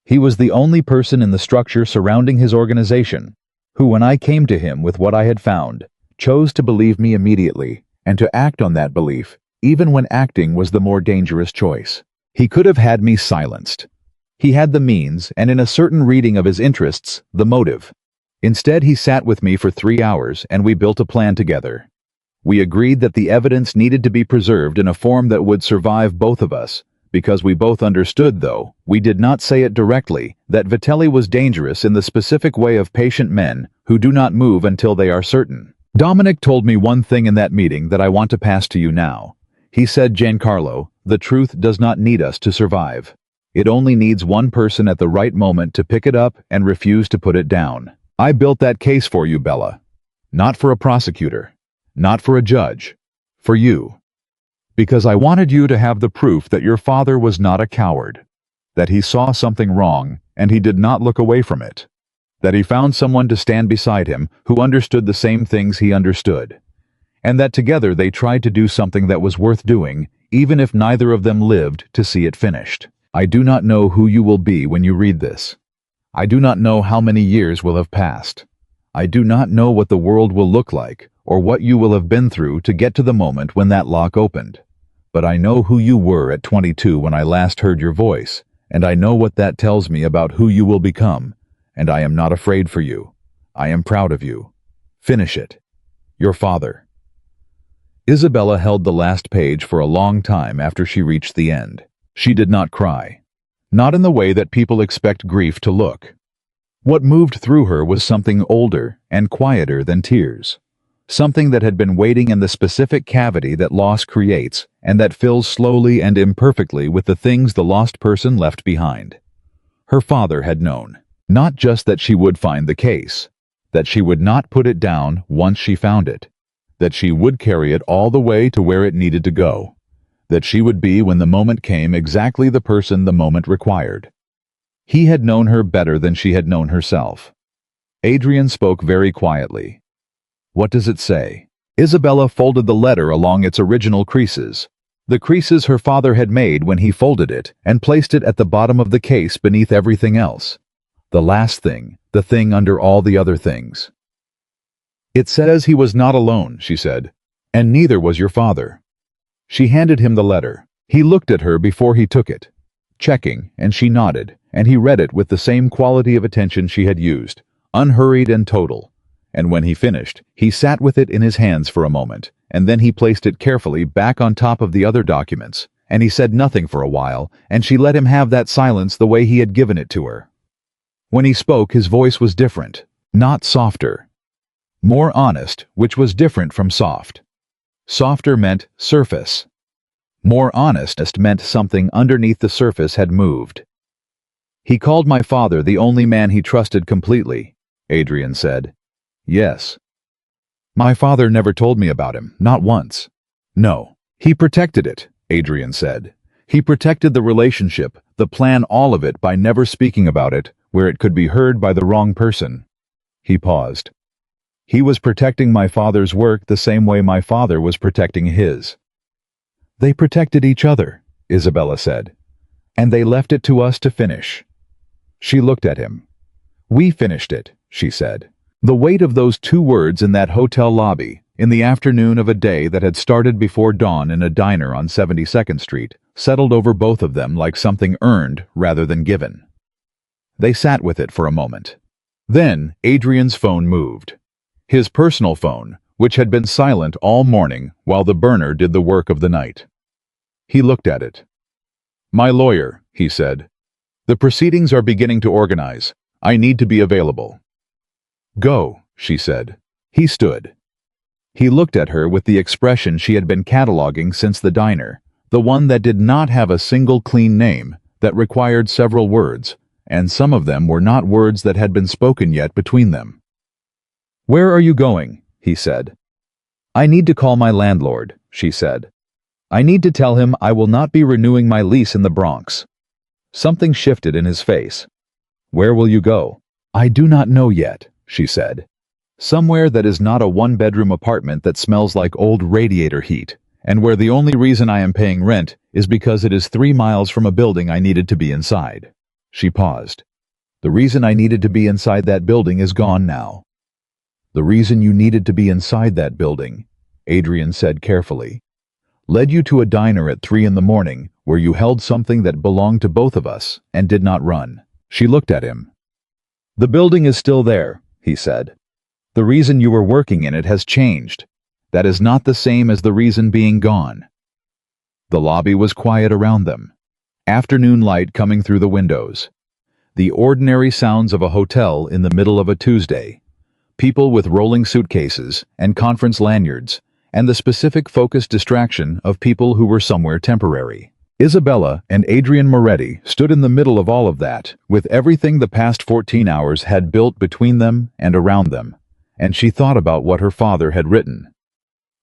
He was the only person in the structure surrounding his organization who, when I came to him with what I had found, chose to believe me immediately and to act on that belief, even when acting was the more dangerous choice. He could have had me silenced. He had the means, and in a certain reading of his interests, the motive. Instead, he sat with me for 3 hours, and we built a plan together. We agreed that the evidence needed to be preserved in a form that would survive both of us, because we both understood, though we did not say it directly, that Vitelli was dangerous in the specific way of patient men who do not move until they are certain. Dominic told me one thing in that meeting that I want to pass to you now. He said, "Giancarlo, the truth does not need us to survive. It only needs one person at the right moment to pick it up and refuse to put it down." I built that case for you, Bella. Not for a prosecutor. Not for a judge. For you. Because I wanted you to have the proof that your father was not a coward. That he saw something wrong, and he did not look away from it. That he found someone to stand beside him who understood the same things he understood. And that together they tried to do something that was worth doing, even if neither of them lived to see it finished. I do not know who you will be when you read this. I do not know how many years will have passed. I do not know what the world will look like or what you will have been through to get to the moment when that lock opened. But I know who you were at 22 when I last heard your voice, and I know what that tells me about who you will become, and I am not afraid for you. I am proud of you. Finish it. Your father. Isabella held the last page for a long time after she reached the end. She did not cry. Not in the way that people expect grief to look. What moved through her was something older and quieter than tears. Something that had been waiting in the specific cavity that loss creates and that fills slowly and imperfectly with the things the lost person left behind. Her father had known, not just that she would find the case, that she would not put it down once she found it, that she would carry it all the way to where it needed to go, that she would be, when the moment came, exactly the person the moment required. He had known her better than she had known herself. Adrian spoke very quietly. What does it say? Isabella folded the letter along its original creases, the creases her father had made when he folded it, and placed it at the bottom of the case beneath everything else. The last thing, the thing under all the other things. It says he was not alone, she said, and neither was your father. She handed him the letter. He looked at her before he took it, checking, and she nodded, and he read it with the same quality of attention she had used, unhurried and total. And when he finished, he sat with it in his hands for a moment, and then he placed it carefully back on top of the other documents, and he said nothing for a while, and she let him have that silence the way he had given it to her. When he spoke, his voice was different, not softer. More honest, which was different from soft. Softer meant surface. More honest meant something underneath the surface had moved. He called my father the only man he trusted completely, Adrian said. Yes. My father never told me about him, not once. No. He protected it, Adrian said. He protected the relationship, the plan, all of it, by never speaking about it, where it could be heard by the wrong person. He paused. He was protecting my father's work the same way my father was protecting his. They protected each other, Isabella said. And they left it to us to finish. She looked at him. We finished it, she said. The weight of those two words in that hotel lobby, in the afternoon of a day that had started before dawn in a diner on 72nd Street, settled over both of them like something earned rather than given. They sat with it for a moment. Then Adrian's phone moved. His personal phone, which had been silent all morning while the burner did the work of the night. He looked at it. My lawyer, he said. The proceedings are beginning to organize. I need to be available. Go, she said. He stood. He looked at her with the expression she had been cataloging since the diner, the one that did not have a single clean name, that required several words, and some of them were not words that had been spoken yet between them. Where are you going? He said. I need to call my landlord, she said. I need to tell him I will not be renewing my lease in the Bronx. Something shifted in his face. Where will you go? I do not know yet, she said. Somewhere that is not a one-bedroom apartment that smells like old radiator heat, and where the only reason I am paying rent is because it is 3 miles from a building I needed to be inside. She paused. The reason I needed to be inside that building is gone now. The reason you needed to be inside that building, Adrian said carefully, led you to a diner at 3 in the morning where you held something that belonged to both of us and did not run. She looked at him. The building is still there, he said. The reason you were working in it has changed. That is not the same as the reason being gone. The lobby was quiet around them. Afternoon light coming through the windows. The ordinary sounds of a hotel in the middle of a Tuesday. People with rolling suitcases and conference lanyards, and the specific focused distraction of people who were somewhere temporary. Isabella and Adrian Moretti stood in the middle of all of that, with everything the past 14 hours had built between them and around them, and she thought about what her father had written.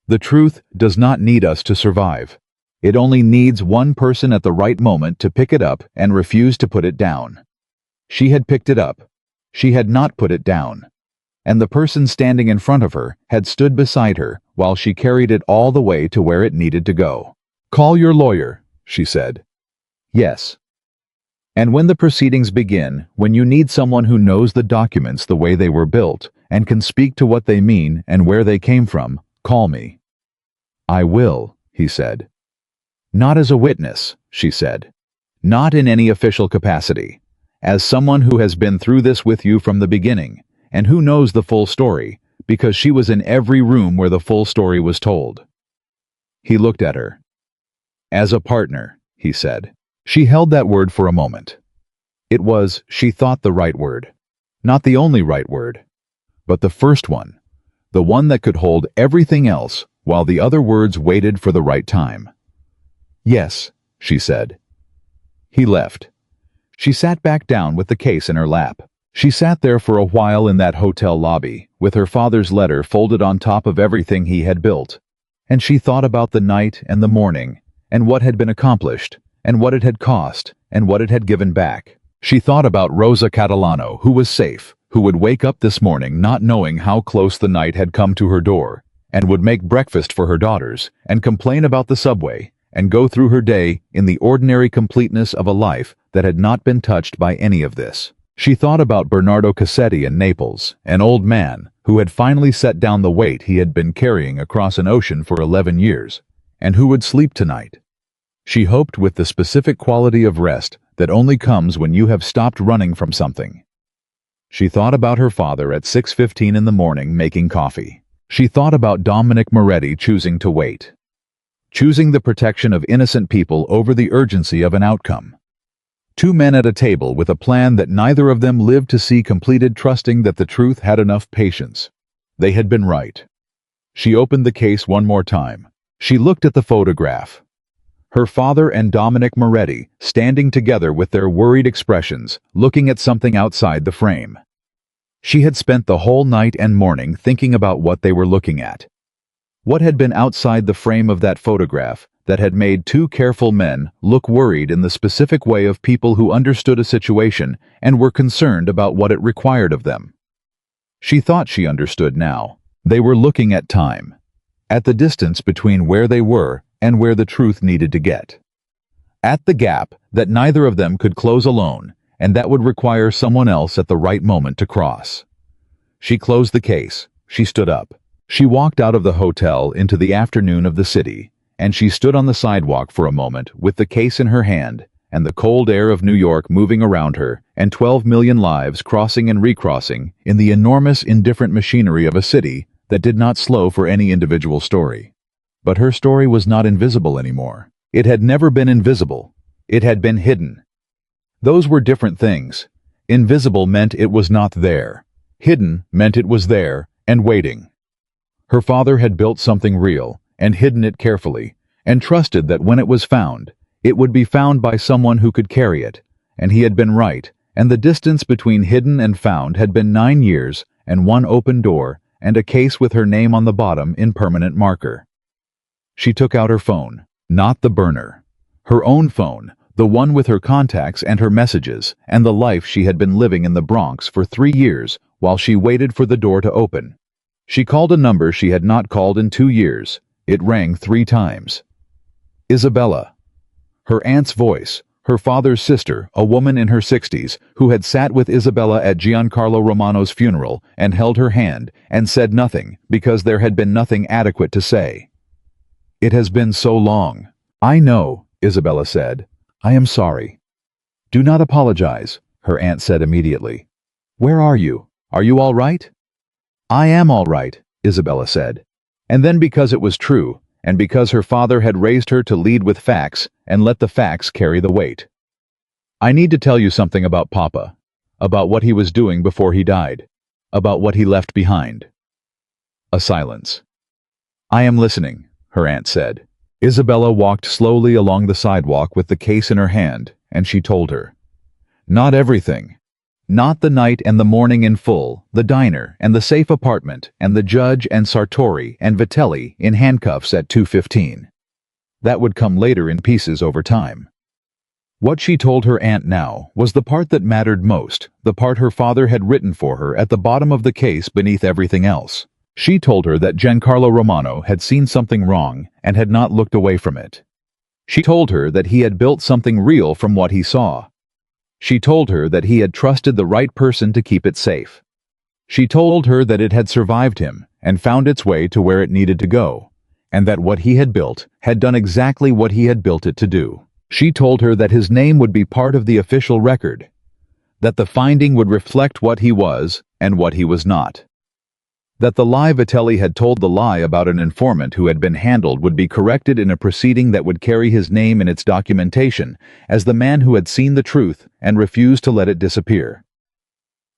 The truth does not need us to survive. It only needs one person at the right moment to pick it up and refuse to put it down. She had picked it up. She had not put it down. And the person standing in front of her had stood beside her while she carried it all the way to where it needed to go. Call your lawyer, she said. Yes. And when the proceedings begin, when you need someone who knows the documents the way they were built and can speak to what they mean and where they came from, call me." "I will," he said. "Not as a witness," she said. "Not in any official capacity. As someone who has been through this with you from the beginning, and who knows the full story, because she was in every room where the full story was told." He looked at her. "As a partner," he said. She held that word for a moment. It was, she thought, the right word. Not the only right word, but the first one. The one that could hold everything else while the other words waited for the right time. "Yes," she said. He left. She sat back down with the case in her lap. She sat there for a while in that hotel lobby, with her father's letter folded on top of everything he had built. And she thought about the night and the morning, and what had been accomplished, and what it had cost, and what it had given back. She thought about Rosa Catalano, who was safe, who would wake up this morning not knowing how close the night had come to her door, and would make breakfast for her daughters, and complain about the subway, and go through her day in the ordinary completeness of a life that had not been touched by any of this. She thought about Bernardo Cassetti in Naples, an old man who had finally set down the weight he had been carrying across an ocean for 11 years, and who would sleep tonight. She hoped with the specific quality of rest that only comes when you have stopped running from something. She thought about her father at 6:15 in the morning making coffee. She thought about Dominic Moretti choosing to wait. Choosing the protection of innocent people over the urgency of an outcome. Two men at a table with a plan that neither of them lived to see completed, trusting that the truth had enough patience. They had been right. She opened the case one more time. She looked at the photograph. Her father and Dominic Moretti, standing together with their worried expressions, looking at something outside the frame. She had spent the whole night and morning thinking about what they were looking at. What had been outside the frame of that photograph that had made two careful men look worried in the specific way of people who understood a situation and were concerned about what it required of them? She thought she understood now. They were looking at time, at the distance between where they were and where the truth needed to get. At the gap that neither of them could close alone, and that would require someone else at the right moment to cross. She closed the case. She stood up. She walked out of the hotel into the afternoon of the city, and she stood on the sidewalk for a moment with the case in her hand, and the cold air of New York moving around her, and 12 million lives crossing and recrossing in the enormous, indifferent machinery of a city that did not slow for any individual story. But her story was not invisible anymore. It had never been invisible. It had been hidden. Those were different things. Invisible meant it was not there. Hidden meant it was there, and waiting. Her father had built something real, and hidden it carefully, and trusted that when it was found, it would be found by someone who could carry it, and he had been right, and the distance between hidden and found had been 9 years, and one open door, and a case with her name on the bottom in permanent marker. She took out her phone, not the burner. Her own phone, the one with her contacts and her messages, and the life she had been living in the Bronx for 3 years while she waited for the door to open. She called a number she had not called in 2 years. It rang 3 times. Isabella. Her aunt's voice, her father's sister, a woman in her 60s, who had sat with Isabella at Giancarlo Romano's funeral and held her hand and said nothing because there had been nothing adequate to say. "It has been so long." "I know," Isabella said. "I am sorry." "Do not apologize," her aunt said immediately. "Where are you? Are you all right?" "I am all right," Isabella said. And then, because it was true, and because her father had raised her to lead with facts and let the facts carry the weight. "I need to tell you something about Papa, about what he was doing before he died, about what he left behind." A silence. "I am listening," her aunt said. Isabella walked slowly along the sidewalk with the case in her hand, and she told her. Not everything. Not the night and the morning in full, the diner and the safe apartment, and the judge and Sartori and Vitelli in handcuffs at 2:15. That would come later in pieces over time. What she told her aunt now was the part that mattered most, the part her father had written for her at the bottom of the case beneath everything else. She told her that Giancarlo Romano had seen something wrong and had not looked away from it. She told her that he had built something real from what he saw. She told her that he had trusted the right person to keep it safe. She told her that it had survived him and found its way to where it needed to go, and that what he had built had done exactly what he had built it to do. She told her that his name would be part of the official record, that the finding would reflect what he was and what he was not, that the lie Vitelli had told, the lie about an informant who had been handled, would be corrected in a proceeding that would carry his name in its documentation as the man who had seen the truth and refused to let it disappear.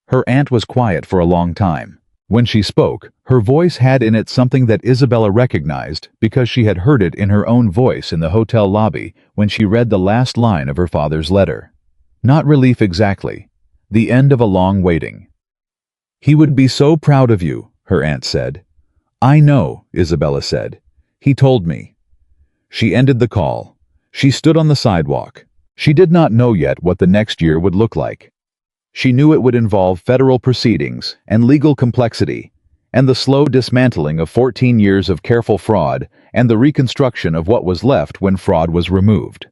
Her aunt was quiet for a long time. When she spoke, her voice had in it something that Isabella recognized because she had heard it in her own voice in the hotel lobby when she read the last line of her father's letter. Not relief exactly, the end of a long waiting. "He would be so proud of you," her aunt said. "I know," Isabella said. "He told me." She ended the call. She stood on the sidewalk. She did not know yet what the next year would look like. She knew it would involve federal proceedings and legal complexity, and the slow dismantling of 14 years of careful fraud and the reconstruction of what was left when fraud was removed.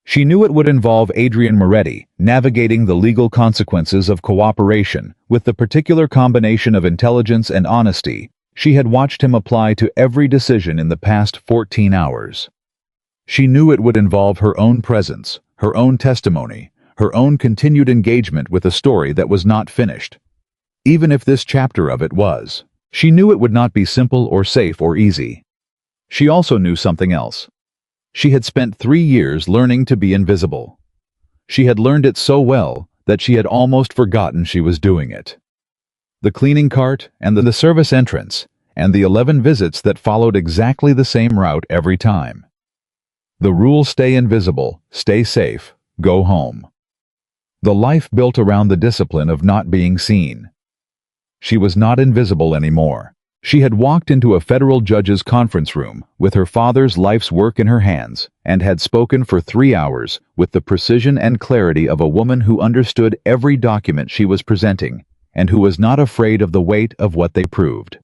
She knew it would involve Adrian Moretti navigating the legal consequences of cooperation with the particular combination of intelligence and honesty she had watched him apply to every decision in the past 14 hours. She knew it would involve her own presence, her own testimony, her own continued engagement with a story that was not finished. Even if this chapter of it was, she knew it would not be simple or safe or easy. She also knew something else. She had spent 3 years learning to be invisible. She had learned it so well that she had almost forgotten she was doing it. The cleaning cart and the service entrance and the 11 visits that followed exactly the same route every time. The rule: stay invisible, stay safe, go home. The life built around the discipline of not being seen. She was not invisible anymore. She had walked into a federal judge's conference room with her father's life's work in her hands and had spoken for 3 hours with the precision and clarity of a woman who understood every document she was presenting and who was not afraid of the weight of what they proved.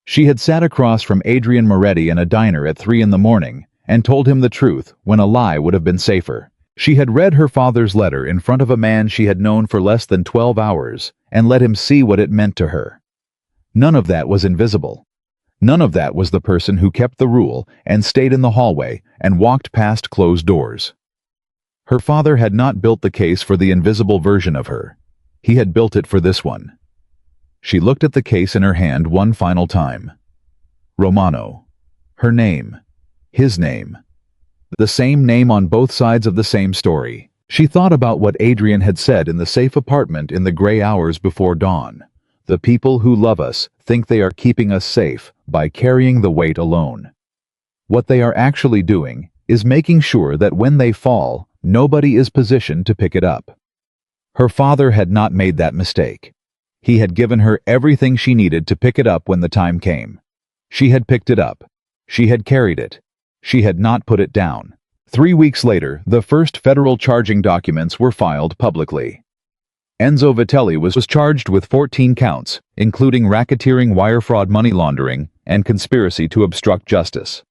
She had sat across from Adrian Moretti in a diner at 3 in the morning and told him the truth when a lie would have been safer. She had read her father's letter in front of a man she had known for less than 12 hours and let him see what it meant to her. None of that was invisible. None of that was the person who kept the rule and stayed in the hallway and walked past closed doors. Her father had not built the case for the invisible version of her. He had built it for this one. She looked at the case in her hand one final time. Romano. Her name. His name. The same name on both sides of the same story. She thought about what Adrian had said in the safe apartment in the gray hours before dawn. The people who love us think they are keeping us safe by carrying the weight alone. What they are actually doing is making sure that when they fall, nobody is positioned to pick it up. Her father had not made that mistake. He had given her everything she needed to pick it up when the time came. She had picked it up. She had carried it. She had not put it down. 3 weeks later, the first federal charging documents were filed publicly. Enzo Vitelli was charged with 14 counts, including racketeering, wire fraud, money laundering, and conspiracy to obstruct justice.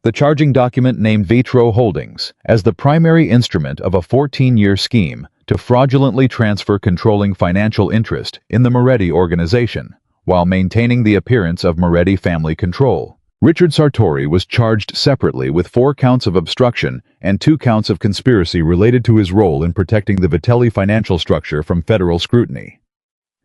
The charging document named Vitro Holdings as the primary instrument of a 14-year scheme to fraudulently transfer controlling financial interest in the Moretti organization, while maintaining the appearance of Moretti family control. Richard Sartori was charged separately with 4 counts of obstruction and 2 counts of conspiracy related to his role in protecting the Vitelli financial structure from federal scrutiny.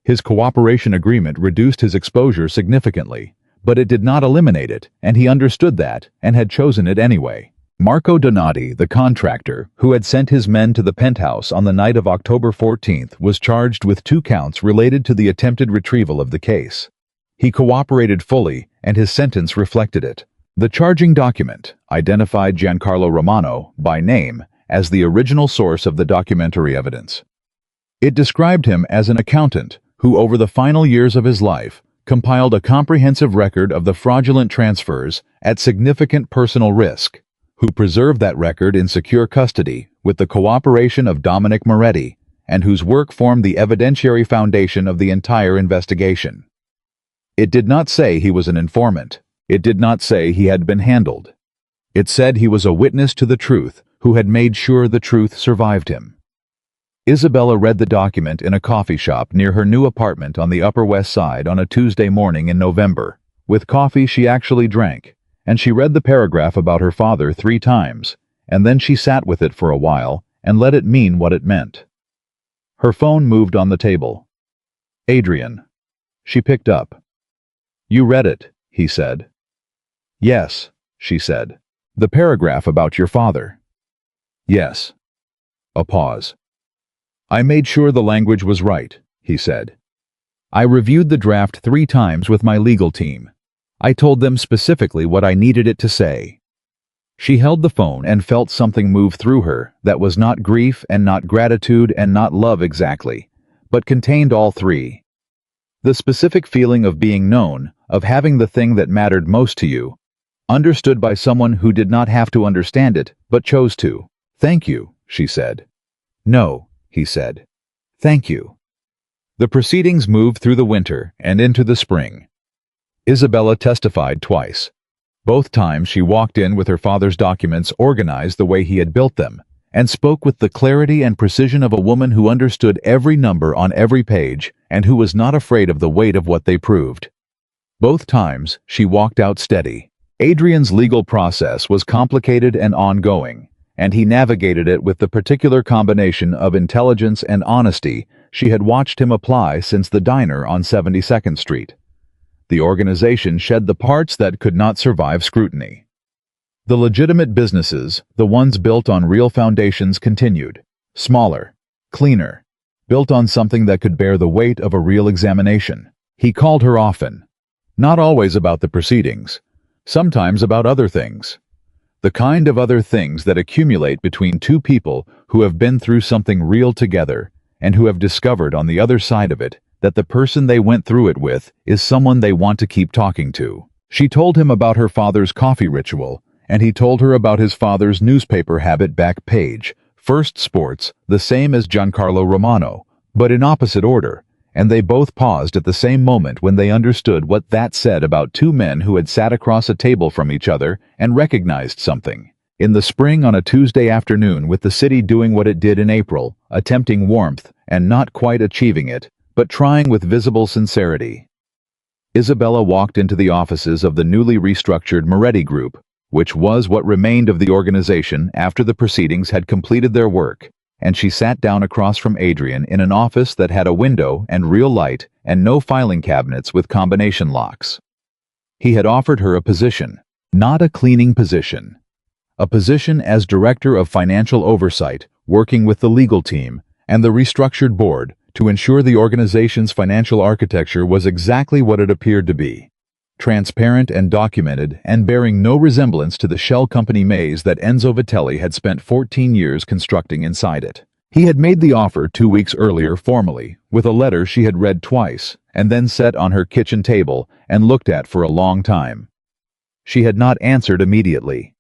His cooperation agreement reduced his exposure significantly, but it did not eliminate it, and he understood that and had chosen it anyway. Marco Donati, the contractor, who had sent his men to the penthouse on the night of October 14th, was charged with 2 counts related to the attempted retrieval of the case. He cooperated fully, and his sentence reflected it. The charging document identified Giancarlo Romano by name as the original source of the documentary evidence. It described him as an accountant who, over the final years of his life, compiled a comprehensive record of the fraudulent transfers at significant personal risk, who preserved that record in secure custody with the cooperation of Dominic Moretti, and whose work formed the evidentiary foundation of the entire investigation. It did not say he was an informant. It did not say he had been handled. It said he was a witness to the truth who had made sure the truth survived him. Isabella read the document in a coffee shop near her new apartment on the Upper West Side on a Tuesday morning in November, with coffee she actually drank, and she read the paragraph about her father 3 times, and then she sat with it for a while and let it mean what it meant. Her phone moved on the table. Adrian. She picked up. "You read it," he said. "Yes," she said. "The paragraph about your father." "Yes." A pause. "I made sure the language was right," he said. "I reviewed the draft 3 times with my legal team. I told them specifically what I needed it to say." She held the phone and felt something move through her that was not grief and not gratitude and not love exactly, but contained all 3. The specific feeling of being known, of having the thing that mattered most to you, understood by someone who did not have to understand it, but chose to. "Thank you," she said. "No," he said. "Thank you." The proceedings moved through the winter and into the spring. Isabella testified twice. Both times she walked in with her father's documents organized the way he had built them, and spoke with the clarity and precision of a woman who understood every number on every page and who was not afraid of the weight of what they proved. Both times she walked out steady. Adrian's legal process was complicated and ongoing, and he navigated it with the particular combination of intelligence and honesty she had watched him apply since the diner on 72nd Street. The organization shed the parts that could not survive scrutiny. The legitimate businesses, the ones built on real foundations, continued. Smaller, cleaner, built on something that could bear the weight of a real examination. He called her often. Not always about the proceedings. Sometimes about other things. The kind of other things that accumulate between 2 people who have been through something real together and who have discovered on the other side of it that the person they went through it with is someone they want to keep talking to. She told him about her father's coffee ritual, and he told her about his father's newspaper habit back page, first sports, the same as Giancarlo Romano, but in opposite order, and they both paused at the same moment when they understood what that said about 2 men who had sat across a table from each other and recognized something. In the spring on a Tuesday afternoon, with the city doing what it did in April, attempting warmth and not quite achieving it, but trying with visible sincerity. Isabella walked into the offices of the newly restructured Moretti Group, which was what remained of the organization after the proceedings had completed their work, and she sat down across from Adrian in an office that had a window and real light and no filing cabinets with combination locks. He had offered her a position, not a cleaning position. A position as Director of Financial Oversight, working with the legal team and the restructured board to ensure the organization's financial architecture was exactly what it appeared to be. Transparent and documented and bearing no resemblance to the shell company maze that Enzo Vitelli had spent 14 years constructing inside it. He had made the offer 2 weeks earlier formally, with a letter she had read twice, and then set on her kitchen table and looked at for a long time. She had not answered immediately.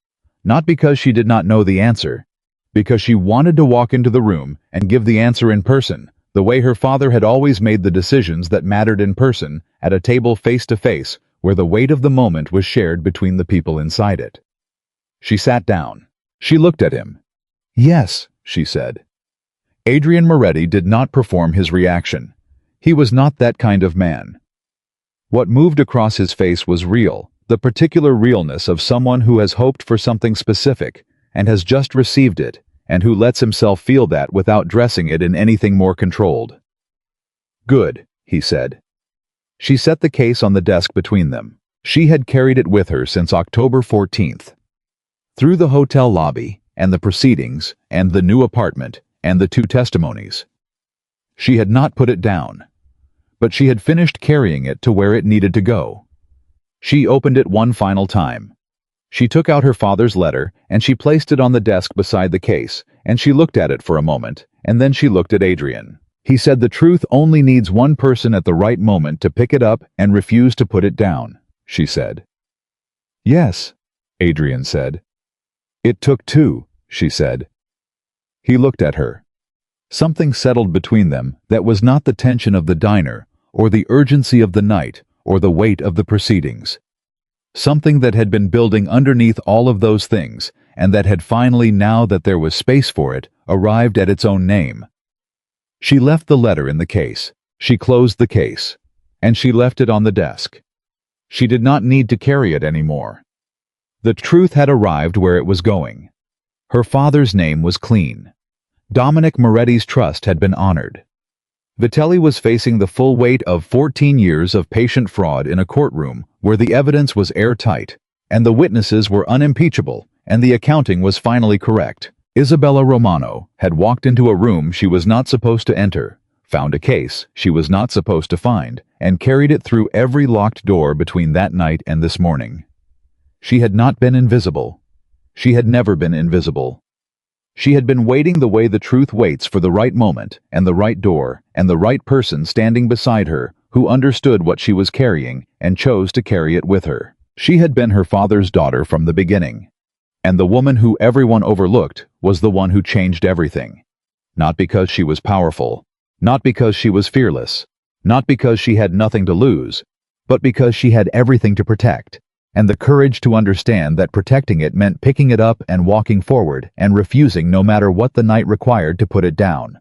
Not because she did not know the answer, because she wanted to walk into the room and give the answer in person, the way her father had always made the decisions that mattered in person, at a table face to face, where the weight of the moment was shared between the people inside it. She sat down. She looked at him. "Yes," she said. Adrian Moretti did not perform his reaction. He was not that kind of man. What moved across his face was real, the particular realness of someone who has hoped for something specific and has just received it, and who lets himself feel that without dressing it in anything more controlled. "Good," he said. She set the case on the desk between them. She had carried it with her since October 14th. Through the hotel lobby, and the proceedings, and the new apartment, and the 2 testimonies. She had not put it down. But she had finished carrying it to where it needed to go. She opened it one final time. She took out her father's letter, and she placed it on the desk beside the case, and she looked at it for a moment, and then she looked at Adrian. He said the truth only needs one person at the right moment to pick it up and refuse to put it down, she said. "Yes," Adrian said. "It took 2, she said. He looked at her. Something settled between them that was not the tension of the diner, or the urgency of the night, or the weight of the proceedings. Something that had been building underneath all of those things, and that had finally, now that there was space for it, arrived at its own name. She left the letter in the case. She closed the case. And she left it on the desk. She did not need to carry it anymore. The truth had arrived where it was going. Her father's name was clean. Dominic Moretti's trust had been honored. Vitelli was facing the full weight of 14 years of patient fraud in a courtroom where the evidence was airtight, and the witnesses were unimpeachable, and the accounting was finally correct. Isabella Romano had walked into a room she was not supposed to enter, found a case she was not supposed to find, and carried it through every locked door between that night and this morning. She had not been invisible. She had never been invisible. She had been waiting the way the truth waits for the right moment, and the right door, and the right person standing beside her who understood what she was carrying and chose to carry it with her. She had been her father's daughter from the beginning. And the woman who everyone overlooked was the one who changed everything. Not because she was powerful, not because she was fearless, not because she had nothing to lose, but because she had everything to protect, and the courage to understand that protecting it meant picking it up and walking forward and refusing no matter what the night required to put it down.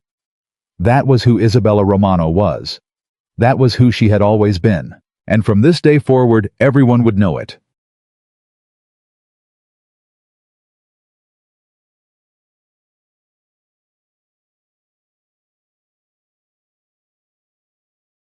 That was who Isabella Romano was. That was who she had always been, and from this day forward everyone would know it.